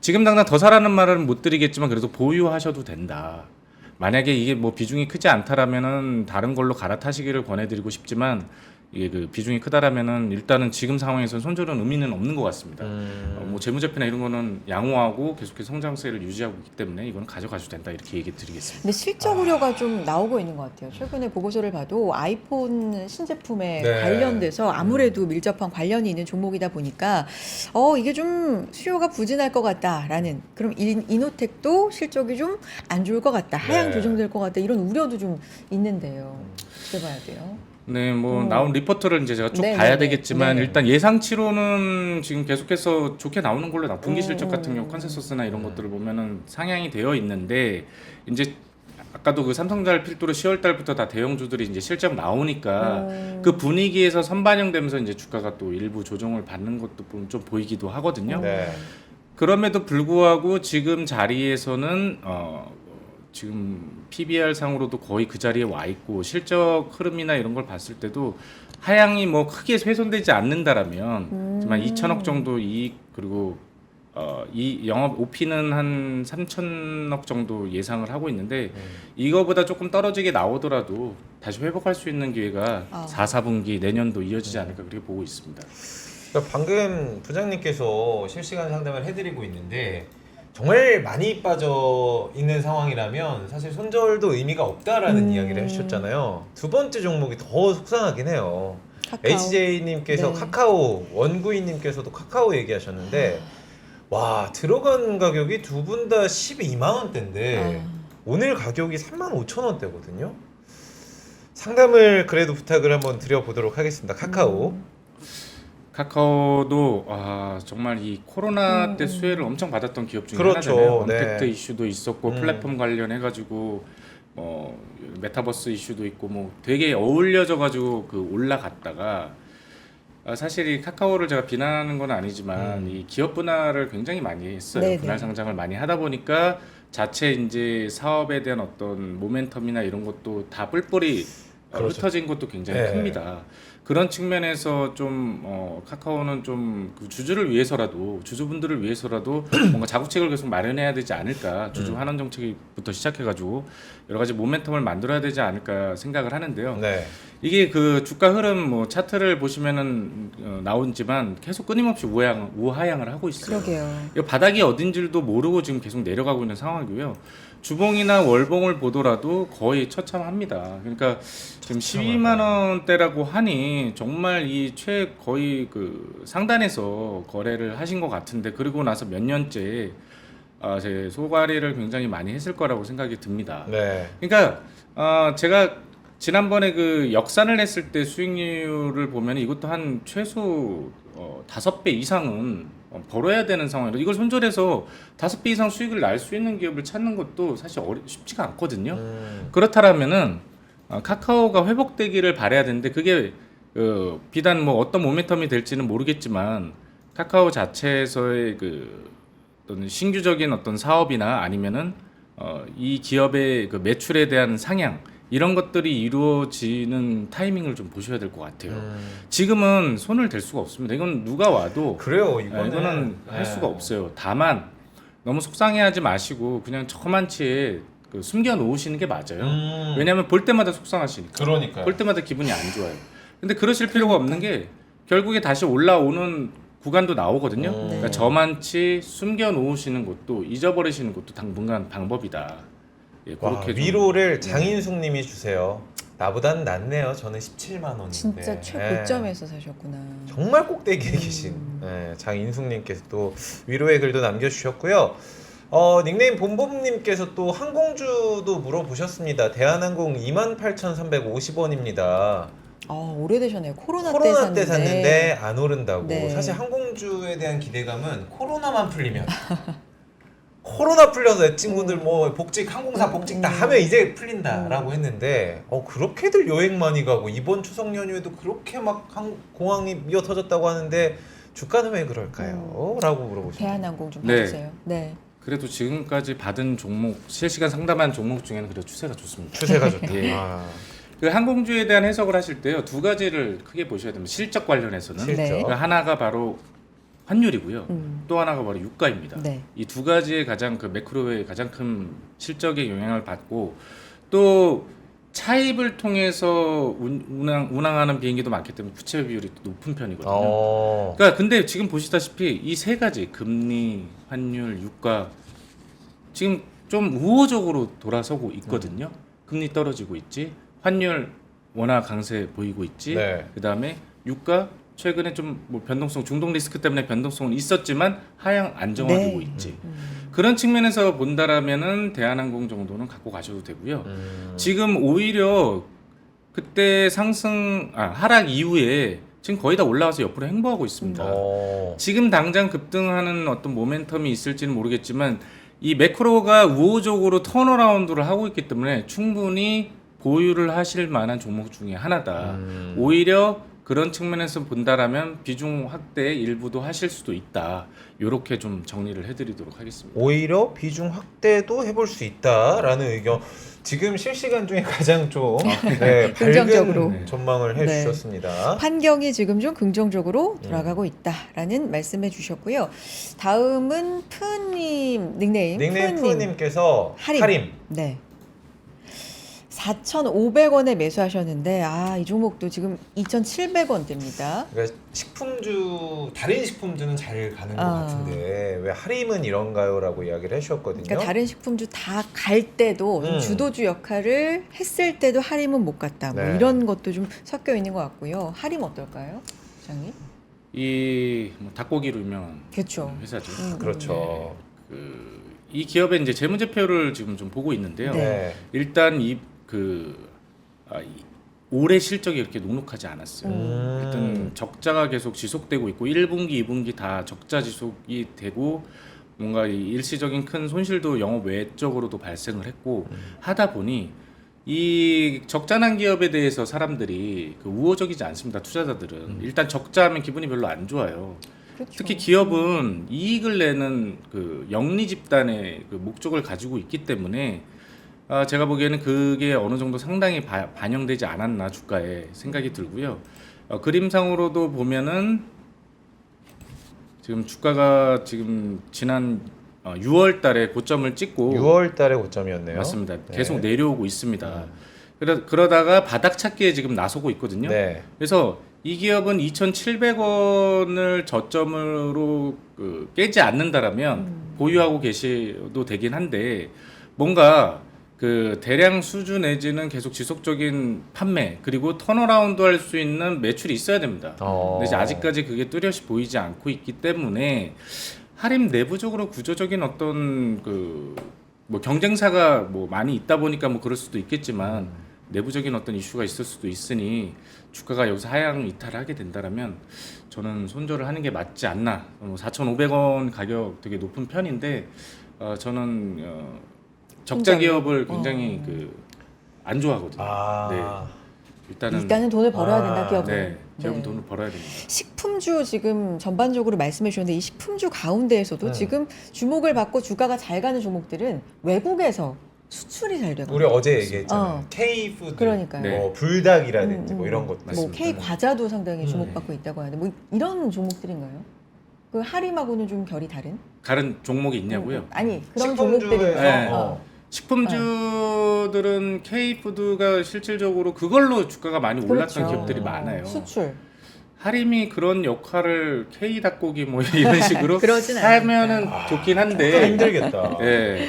지금 당장 더 사라는 말은 못 드리겠지만 그래도 보유하셔도 된다. 만약에 이게 뭐 비중이 크지 않다라면은 다른 걸로 갈아타시기를 권해드리고 싶지만 이게 그 비중이 크다라면은 일단은 지금 상황에서는 손절은 의미는 없는 것 같습니다. 뭐 재무제표나 이런 거는 양호하고 계속해서 성장세를 유지하고 있기 때문에 이건 가져가셔도 된다 이렇게 얘기 드리겠습니다. 근데 실적 우려가 좀 나오고 있는 것 같아요. 최근에 보고서를 봐도 아이폰 신제품에 네. 관련돼서 아무래도 밀접한 관련이 있는 종목이다 보니까 이게 좀 수요가 부진할 것 같다라는, 그럼 이노텍도 실적이 좀 안 좋을 것 같다, 하향 네. 조정될 것 같다, 이런 우려도 좀 있는데요. 어떻게 봐야 돼요? 네, 뭐 나온 리포트를 이제 제가 쭉 네, 봐야 네, 네. 되겠지만 네. 일단 예상치로는 지금 계속해서 좋게 나오는 걸로 분기 실적 같은 경우 음. 컨센서스나 이런 것들을 보면은 상향이 되어 있는데 이제 아까도 그 삼성전자 필두로 10월 달부터 다 대형주들이 이제 실적 나오니까 그 분위기에서 선반영되면서 이제 주가가 또 일부 조정을 받는 것도 좀 보이기도 하거든요. 네. 그럼에도 불구하고 지금 자리에서는 지금 PBR 상으로도 거의 그 자리에 와 있고 실적 흐름이나 이런 걸 봤을 때도 하향이 뭐 크게 훼손되지 않는다라면 하지만 2천억 정도 이익 그리고 이 영업 OP는 한 3천억 정도 예상을 하고 있는데 이거보다 조금 떨어지게 나오더라도 다시 회복할 수 있는 기회가 4, 4분기 내년도 이어지지 않을까 그렇게 보고 있습니다. 그러니까 방금 부장님께서 실시간 상담을 해드리고 있는데 정말 많이 빠져 있는 상황이라면 사실 손절도 의미가 없다라는 이야기를 해주셨잖아요. 두 번째 종목이 더 속상하긴 해요. 카카오. HJ님께서 네. 카카오, 원구이님께서도 카카오 얘기하셨는데 와 들어간 가격이 두 분 다 12만 원대인데 오늘 가격이 3만 5천 원대거든요. 상담을 그래도 부탁을 한번 드려보도록 하겠습니다. 카카오. 카카오도 정말 이 코로나 때 수혜를 엄청 받았던 기업 중에 그렇죠. 하나잖아요. 언택트 네. 이슈도 있었고 플랫폼 관련해가지고 메타버스 이슈도 있고 뭐 되게 어울려져가지고 그 올라갔다가 사실 이 카카오를 제가 비난하는 건 아니지만 이 기업 분할을 굉장히 많이 했어요. 네네. 분할 상장을 많이 하다 보니까 자체 이제 사업에 대한 어떤 모멘텀이나 이런 것도 다 뿔뿔이 그렇죠. 흩어진 것도 굉장히 네. 큽니다. 그런 측면에서 좀 카카오는 좀 그 주주를 위해서라도 주주분들을 위해서라도 뭔가 자구책을 계속 마련해야 되지 않을까. 주주 환원 정책부터 시작해가지고 여러 가지 모멘텀을 만들어야 되지 않을까 생각을 하는데요. 네. 이게 그 주가 흐름 뭐 차트를 보시면은 나오지만 계속 끊임없이 우하향을 하고 있어요. 그러게요. 이 바닥이 어딘지도 모르고 지금 계속 내려가고 있는 상황이고요. 주봉이나 월봉을 보더라도 거의 처참합니다. 그러니까 지금 12만 원대라고 하니 정말 이 거의 그 상단에서 거래를 하신 것 같은데 그리고 나서 몇 년째 제 소가리를 굉장히 많이 했을 거라고 생각이 듭니다. 네. 그러니까 제가 지난번에 그 역산을 했을 때 수익률을 보면 이것도 한 최소 5배 이상은 벌어야 되는 상황이라 이걸 손절해서 5배 이상 수익을 날 수 있는 기업을 찾는 것도 사실 쉽지가 않거든요. 그렇다라면은 카카오가 회복되기를 바라야 되는데 그게 비단 뭐 어떤 모멘텀이 될지는 모르겠지만 카카오 자체에서의 그 어떤 신규적인 어떤 사업이나 아니면은 이 기업의 그 매출에 대한 상향 이런 것들이 이루어지는 타이밍을 좀 보셔야 될 것 같아요. 지금은 손을 댈 수가 없습니다. 이건 누가 와도 그래요. 이거는 할 수가 없어요. 다만 너무 속상해하지 마시고 그냥 저만치에 그 숨겨 놓으시는 게 맞아요. 왜냐하면 볼 때마다 속상하시니까. 그러니까요. 볼 때마다 기분이 안 좋아요. 근데 그러실 필요가 없는 게 결국에 다시 올라오는 구간도 나오거든요. 그러니까 저만치 숨겨 놓으시는 것도 잊어버리시는 것도 당분간 방법이다. 예, 와, 그렇게 좀- 위로를 장인숙님이 주세요. 나보단 낫네요. 저는 17만 원인데. 진짜 최고점에서 사셨구나. 정말 꼭대기에 계신 장인숙님께서 또 위로의 글도 남겨주셨고요. 닉네임 봄봄님께서 또 항공주도 물어보셨습니다. 대한항공 28,350원입니다. 오래되셨네요. 코로나 때 샀는데 안 오른다고. 네. 사실 항공주에 대한 기대감은 코로나만 풀리면 코로나 풀려서 내 친구들 뭐 복직 항공사 복직 다 하면 이제 풀린다라고 했는데 그렇게들 여행 많이 가고 이번 추석 연휴에도 그렇게 막 공항이 미어 터졌다고 하는데 주가는 왜 그럴까요? 라고 물어보셨어요. 대한항공 좀 네. 봐주세요. 네. 그래도 지금까지 받은 종목 실시간 상담한 종목 중에는 그래도 추세가 좋습니다. 추세가 좋다. 예. 그 항공주에 대한 해석을 하실 때요 두 가지를 크게 보셔야 됩니다. 실적 관련해서는 네. 그 하나가 바로 환율이고요. 또 하나가 바로 유가입니다. 네. 이 두 가지의 가장 그 매크로의 가장 큰 실적의 영향을 받고 또 차입을 통해서 운항하는 비행기도 많기 때문에 부채 비율이 높은 편이거든요. 그러니까 근데 지금 보시다시피 이 세 가지 금리, 환율, 유가 지금 좀 우호적으로 돌아서고 있거든요. 금리 떨어지고 있지, 환율 원화 강세 보이고 있지, 네. 그다음에 유가 최근에 좀 뭐 변동성, 중동 리스크 때문에 변동성은 있었지만 하향 안정화되고 네. 있지. 그런 측면에서 본다라면은 대한항공 정도는 갖고 가셔도 되고요. 지금 오히려 그때 하락 이후에 지금 거의 다 올라와서 옆으로 횡보하고 있습니다. 지금 당장 급등하는 어떤 모멘텀이 있을지는 모르겠지만 이 매크로가 우호적으로 턴어라운드를 하고 있기 때문에 충분히 보유를 하실 만한 종목 중에 하나다. 오히려 그런 측면에서 본다라면 비중 확대 일부도 하실 수도 있다. 이렇게 좀 정리를 해드리도록 하겠습니다. 오히려 비중 확대도 해볼 수 있다라는 의견. 지금 실시간 중에 가장 좀 네, 긍정적으로. 밝은 전망을 네. 해주셨습니다. 환경이 지금 좀 긍정적으로 돌아가고 있다라는 말씀해 주셨고요. 다음은 푸님 닉네임 푸님께서 하림. 네. 4,500원에 매수하셨는데 이 종목도 지금 2,700원대입니다. 그러니까 다른 식품주는 잘 가는 것 같은데 왜 하림은 이런가요?라고 이야기를 해주셨거든요. 그러니까 다른 식품주 다 갈 때도 좀 주도주 역할을 했을 때도 하림은 못 갔다. 뭐 네. 이런 것도 좀 섞여 있는 것 같고요. 하림 어떨까요, 부장님? 이 닭고기로 유명한 그렇죠. 회사죠. 그렇죠. 이 기업의 이제 재무제표를 지금 좀 보고 있는데요. 네. 일단 올해 실적이 이렇게 녹록하지 않았어요. 일단 적자가 계속 지속되고 있고 1분기, 2분기 다 적자 지속이 되고 뭔가 이 일시적인 큰 손실도 영업 외적으로도 발생을 했고 하다 보니 이 적자난 기업에 대해서 사람들이 우호적이지 않습니다. 투자자들은 일단 적자하면 기분이 별로 안 좋아요. 그렇죠. 특히 기업은 이익을 내는 영리 집단의 목적을 가지고 있기 때문에 제가 보기에는 그게 어느 정도 상당히 반영되지 않았나 주가에 생각이 들고요. 그림상으로도 보면은 지금 주가가 지금 지난 6월 달에 고점을 찍고 6월 달에 고점이었네요. 맞습니다. 네. 계속 내려오고 있습니다. 그러다가 바닥 찾기에 지금 나서고 있거든요. 네. 그래서 이 기업은 2,700원을 저점으로 깨지 않는다라면 보유하고 계셔도 되긴 한데 뭔가 대량 수주 내지는 계속 지속적인 판매 그리고 턴어라운드 할 수 있는 매출이 있어야 됩니다. 근데 이제 아직까지 그게 뚜렷이 보이지 않고 있기 때문에 하림 내부적으로 구조적인 어떤 뭐 경쟁사가 뭐 많이 있다 보니까 뭐 그럴 수도 있겠지만 내부적인 어떤 이슈가 있을 수도 있으니 주가가 여기서 하향 이탈하게 된다라면 저는 손절을 하는 게 맞지 않나. 4,500원 가격 되게 높은 편인데 저는 적자 기업을 굉장히 안 좋아하거든요. 네. 일단은 돈을 벌어야 된다, 기업은. 네, 기업은 돈을 벌어야 됩니다. 식품주 지금 전반적으로 말씀해 주셨는데 이 식품주 가운데에서도 지금 주목을 받고 주가가 잘 가는 종목들은 외국에서 수출이 잘 되고 우리 어제 얘기했잖아요. K푸드, 그러니까요. 네. 뭐 불닭이라든지 뭐 이런 것도 뭐 K 과자도 상당히 주목받고 있다고 하는데 뭐 이런 종목들인가요? 하림하고는 좀 결이 다른 종목이 있냐고요? 아니 그런 식품주에서 종목들에서 네. 식품주들은 K푸드가 실질적으로 그걸로 주가가 많이 올랐던 그렇죠. 기업들이 많아요. 수출 하림이 그런 역할을 K 닭고기 뭐 이런 식으로 그러진 하면은 좋긴 한데 힘들겠다. 예.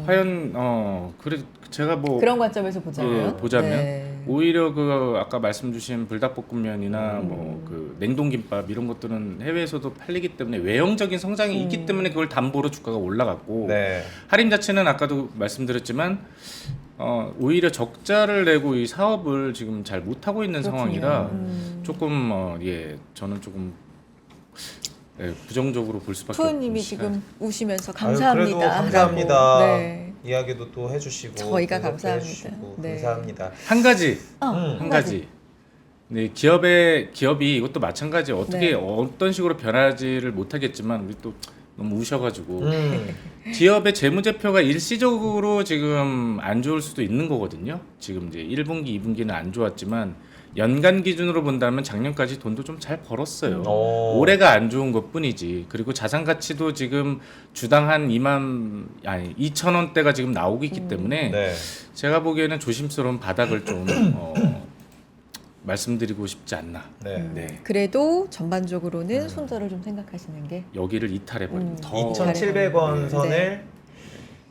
과연 그래 제가 뭐 그런 관점에서 보자면 보자면 오히려 아까 말씀 주신 불닭볶음면이나 뭐 냉동김밥 이런 것들은 해외에서도 팔리기 때문에 외형적인 성장이 있기 때문에 그걸 담보로 주가가 올라갔고 네. 하림 자체는 아까도 말씀드렸지만 오히려 적자를 내고 이 사업을 지금 잘 못하고 있는 상황이라 조금 저는 조금 부정적으로 볼 수밖에 없습니다. 푸우님이 지금 우시면서 감사합니다. 그래도 감사합니다. 네. 이야기도 또 해주시고 저희가 분석도 감사합니다. 해주시고 네. 감사합니다. 한 가지. 네, 기업이 이것도 마찬가지 어떻게 네. 어떤 식으로 변하지를 못하겠지만 우리 또 너무 우셔가지고 기업의 재무제표가 일시적으로 지금 안 좋을 수도 있는 거거든요. 지금 이제 1분기, 2분기는 안 좋았지만 연간 기준으로 본다면 작년까지 돈도 좀 잘 벌었어요. 어. 올해가 안 좋은 것뿐이지. 그리고 자산 가치도 지금 주당 한 2,000원대가 지금 나오고 있기 때문에 네. 제가 보기에는 조심스러운 바닥을 좀 말씀드리고 싶지 않나. 네. 네. 그래도 전반적으로는 손절을 좀 생각하시는 게 여기를 이탈해 버리면 더 2,700원 선을 네.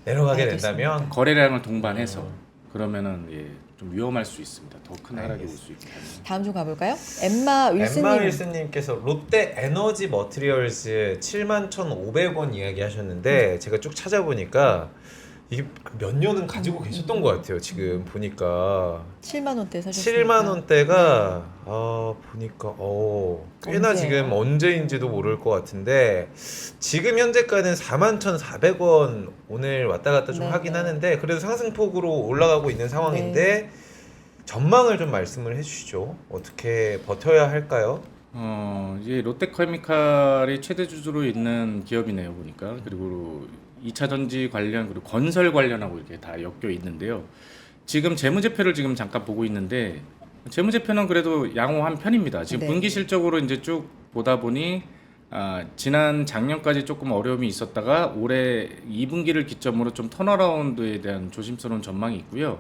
내려가게 알겠습니다. 된다면 거래량을 동반해서 그러면은 좀 위험할 수 있습니다. 더 큰 하락이 올 수 있기 때문에. 다음 주 가볼까요? 엠마 윌스님. 엠마 윌슨님께서 롯데 에너지 머티리얼즈 71,500원 이야기하셨는데 제가 쭉 찾아보니까 이게 몇 년은 가지고 계셨던 것 같아요. 지금 보니까 7만 원대 사셨습니다. 7만 원대가 보니까 꽤나 언제예요? 지금 언제인지도 모를 것 같은데 지금 현재가는 41,400원 오늘 왔다 갔다 좀 네, 하긴 네. 하는데 그래도 상승폭으로 올라가고 있는 상황인데 전망을 좀 말씀을 해주시죠. 어떻게 버텨야 할까요? 이제 롯데케미칼이 최대 주주로 있는 기업이네요 보니까. 그리고 2차 전지 관련 그리고 건설 관련하고 이렇게 다 엮여 있는데요. 지금 재무제표를 지금 잠깐 보고 있는데 재무제표는 그래도 양호한 편입니다. 지금 네. 분기 실적으로 이제 쭉 보다 보니 지난 작년까지 조금 어려움이 있었다가 올해 2분기를 기점으로 좀 턴어라운드에 대한 조심스러운 전망이 있고요.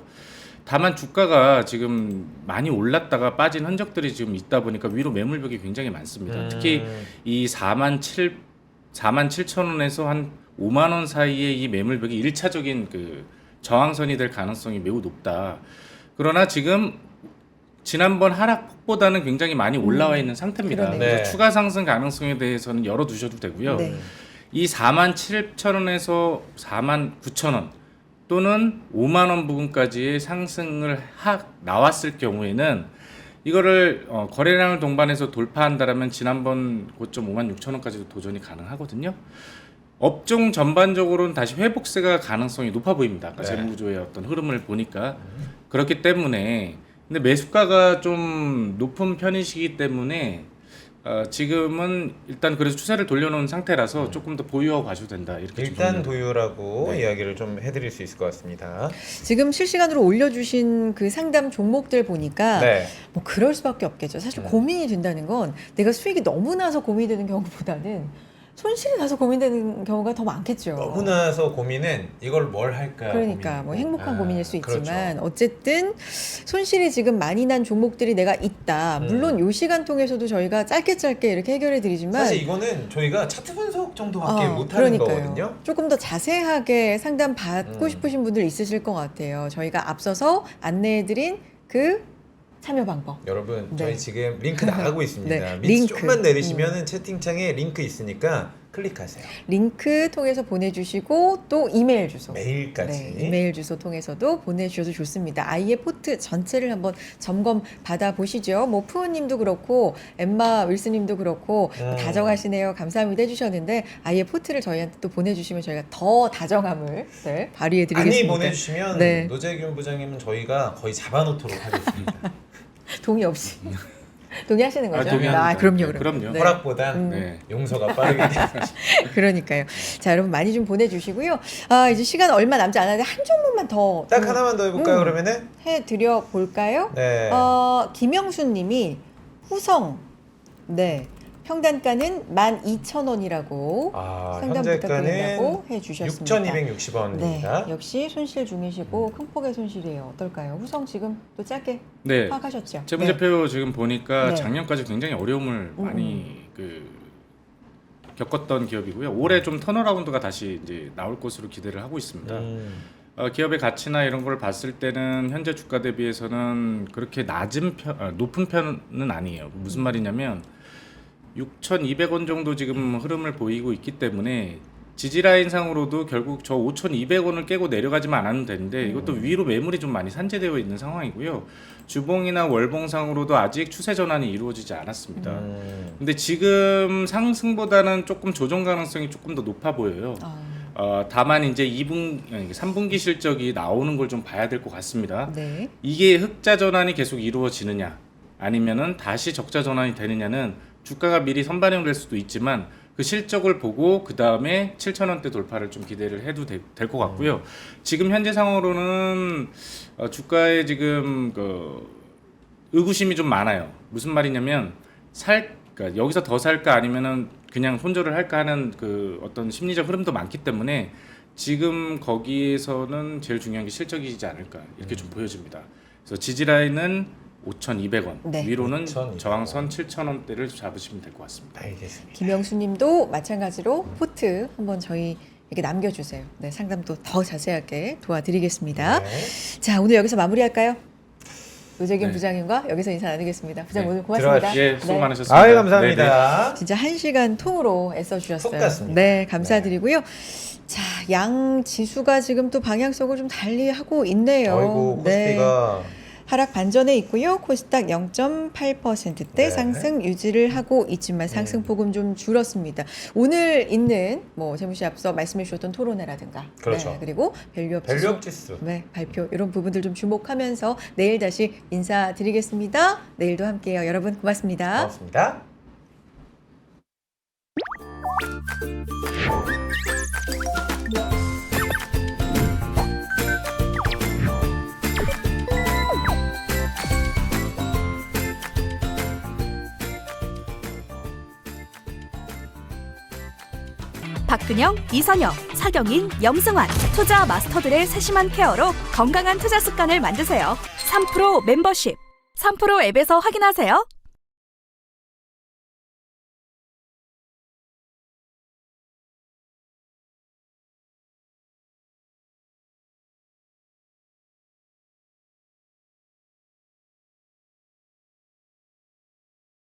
다만 주가가 지금 많이 올랐다가 빠진 흔적들이 지금 있다 보니까 위로 매물벽이 굉장히 많습니다. 특히 이 47,000원에서 한 5만 원 사이의 이 매물벽이 1차적인 그 저항선이 될 가능성이 매우 높다. 그러나 지금 지난번 하락폭보다는 굉장히 많이 올라와 있는 상태입니다. 그러네요. 그래서 네. 추가 상승 가능성에 대해서는 열어두셔도 되고요. 네. 이 47,000원에서 49,000원 또는 5만 원 부분까지의 상승을 나왔을 경우에는 이거를 거래량을 동반해서 돌파한다라면 지난번 고점 56,000원까지도 도전이 가능하거든요. 업종 전반적으로는 다시 회복세가 가능성이 높아 보입니다. 아까 네. 재무구조의 어떤 흐름을 보니까 그렇기 때문에 근데 매수가가 좀 높은 편이시기 때문에 지금은 일단 그래서 추세를 돌려놓은 상태라서 조금 더 보유하고 가셔도 된다 이렇게 좀 일단 정리를- 도유라고 네. 이야기를 좀 해드릴 수 있을 것 같습니다. 지금 실시간으로 올려주신 그 상담 종목들 보니까 네. 뭐 그럴 수밖에 없겠죠. 사실 고민이 된다는 건 내가 수익이 너무 나서 고민이 되는 경우보다는 손실이 나서 고민되는 경우가 더 많겠죠. 너무 나서 고민은 이걸 뭘 할까 그러니까 뭐 고민이고. 행복한 고민일 수 있지만 그렇죠. 어쨌든 손실이 지금 많이 난 종목들이 내가 있다. 물론 요 시간 통해서도 저희가 짧게 이렇게 해결해 드리지만 사실 이거는 저희가 차트 분석 정도밖에 못하는 거거든요. 조금 더 자세하게 상담 받고 싶으신 분들 있으실 것 같아요. 저희가 앞서서 안내해드린 그 참여 방법. 여러분 네. 저희 지금 링크 나가고 있습니다. 네, 밑에 링크. 조금만 내리시면은 채팅창에 링크 있으니까 클릭하세요. 링크 통해서 보내주시고 또 이메일 주소. 메일까지. 네, 이메일 주소 통해서도 보내주셔도 좋습니다. 아이의 포트 전체를 한번 점검 받아 보시죠. 뭐 푸우님도 그렇고 엠마 윌스님도 그렇고 다정하시네요. 감사합니다 해주셨는데 아이의 포트를 저희한테 또 보내주시면 저희가 더 다정함을 발휘해드리겠습니다. 많이 보내주시면 네. 노재균 부장님은 저희가 거의 잡아놓도록 하겠습니다. 동의 없이 동의하시는 거죠? 동의합니다. 그럼요, 네, 그럼요. 그럼요. 네. 허락보단 네. 용서가 빠르기 때문에. 그러니까요. 자, 여러분 많이 좀 보내주시고요. 이제 시간 얼마 남지 않았는데 한 종목만 더 딱 하나만 더 해볼까요 그러면은? 해드려 볼까요? 네. 김영수님이 후성 평단가는 12,000원이라고 상담 부탁드린다고 해주셨습니다. 6,260원입니다. 네, 역시 손실 중이시고 큰 폭의 손실이에요. 어떨까요? 후성 지금 또 짧게 네. 파악하셨죠? 재무제표 지금 보니까 네. 작년까지 굉장히 어려움을 많이 겪었던 기업이고요. 올해 좀 턴어라운드가 다시 이제 나올 것으로 기대를 하고 있습니다. 기업의 가치나 이런 걸 봤을 때는 현재 주가 대비해서는 그렇게 높은 편은 아니에요. 무슨 말이냐면 6,200원 정도 지금 흐름을 보이고 있기 때문에 지지라인 상으로도 결국 저 5,200원을 깨고 내려가지만 않으면 되는데 이것도 위로 매물이 좀 많이 산재되어 있는 상황이고요. 주봉이나 월봉상으로도 아직 추세 전환이 이루어지지 않았습니다. 근데 지금 상승보다는 조금 조정 가능성이 조금 더 높아 보여요. 다만 이제 3분기 실적이 나오는 걸 좀 봐야 될 것 같습니다. 네. 이게 흑자 전환이 계속 이루어지느냐 아니면은 다시 적자 전환이 되느냐는 주가가 미리 선반영될 수도 있지만 그 실적을 보고 그 다음에 7,000원대 돌파를 좀 기대를 해도 될 것 같고요. 지금 현재 상황으로는 주가의 지금 의구심이 좀 많아요. 무슨 말이냐면 그러니까 여기서 더 살까 아니면은 그냥 손절을 할까 하는 그 어떤 심리적 흐름도 많기 때문에 지금 거기에서는 제일 중요한 게 실적이지 않을까 이렇게 좀 보여집니다. 그래서 지지 라인은 5,200원, 네. 위로는 5,200원. 저항선 7,000원대를 잡으시면 될 것 같습니다. 알겠습니다. 김영수님도 마찬가지로 포트 한번 저희에게 남겨주세요. 네, 상담도 더 자세하게 도와드리겠습니다. 네. 자, 오늘 여기서 마무리할까요? 노재균 네. 부장님과 여기서 인사 나누겠습니다. 부장님 네. 오늘 고맙습니다. 들어가십시오. 예, 수고 네. 많으셨습니다. 아유, 네네. 감사합니다. 진짜 1시간 통으로 애써주셨어요. 속 같습니다. 네, 감사드리고요. 자, 양 지수가 지금 또 방향성을 좀 달리하고 있네요. 어이구, 네. 코스피가 하락 반전에 있고요. 코스닥 0.8%대 네. 상승 유지를 하고 있지만 상승폭은 좀 줄었습니다. 오늘 있는 뭐 재무씨 앞서 말씀해 주셨던 토론회라든가 그렇죠. 네, 그리고 밸류업 지수 밸류업 지수. 네, 발표 이런 부분들 좀 주목하면서 내일 다시 인사드리겠습니다. 내일도 함께해요. 여러분 고맙습니다. 고맙습니다. 박근영, 이선영, 차경인, 염승환 투자 마스터들의 세심한 케어로 건강한 투자 습관을 만드세요. 3프로 멤버십 3프로 앱에서 확인하세요.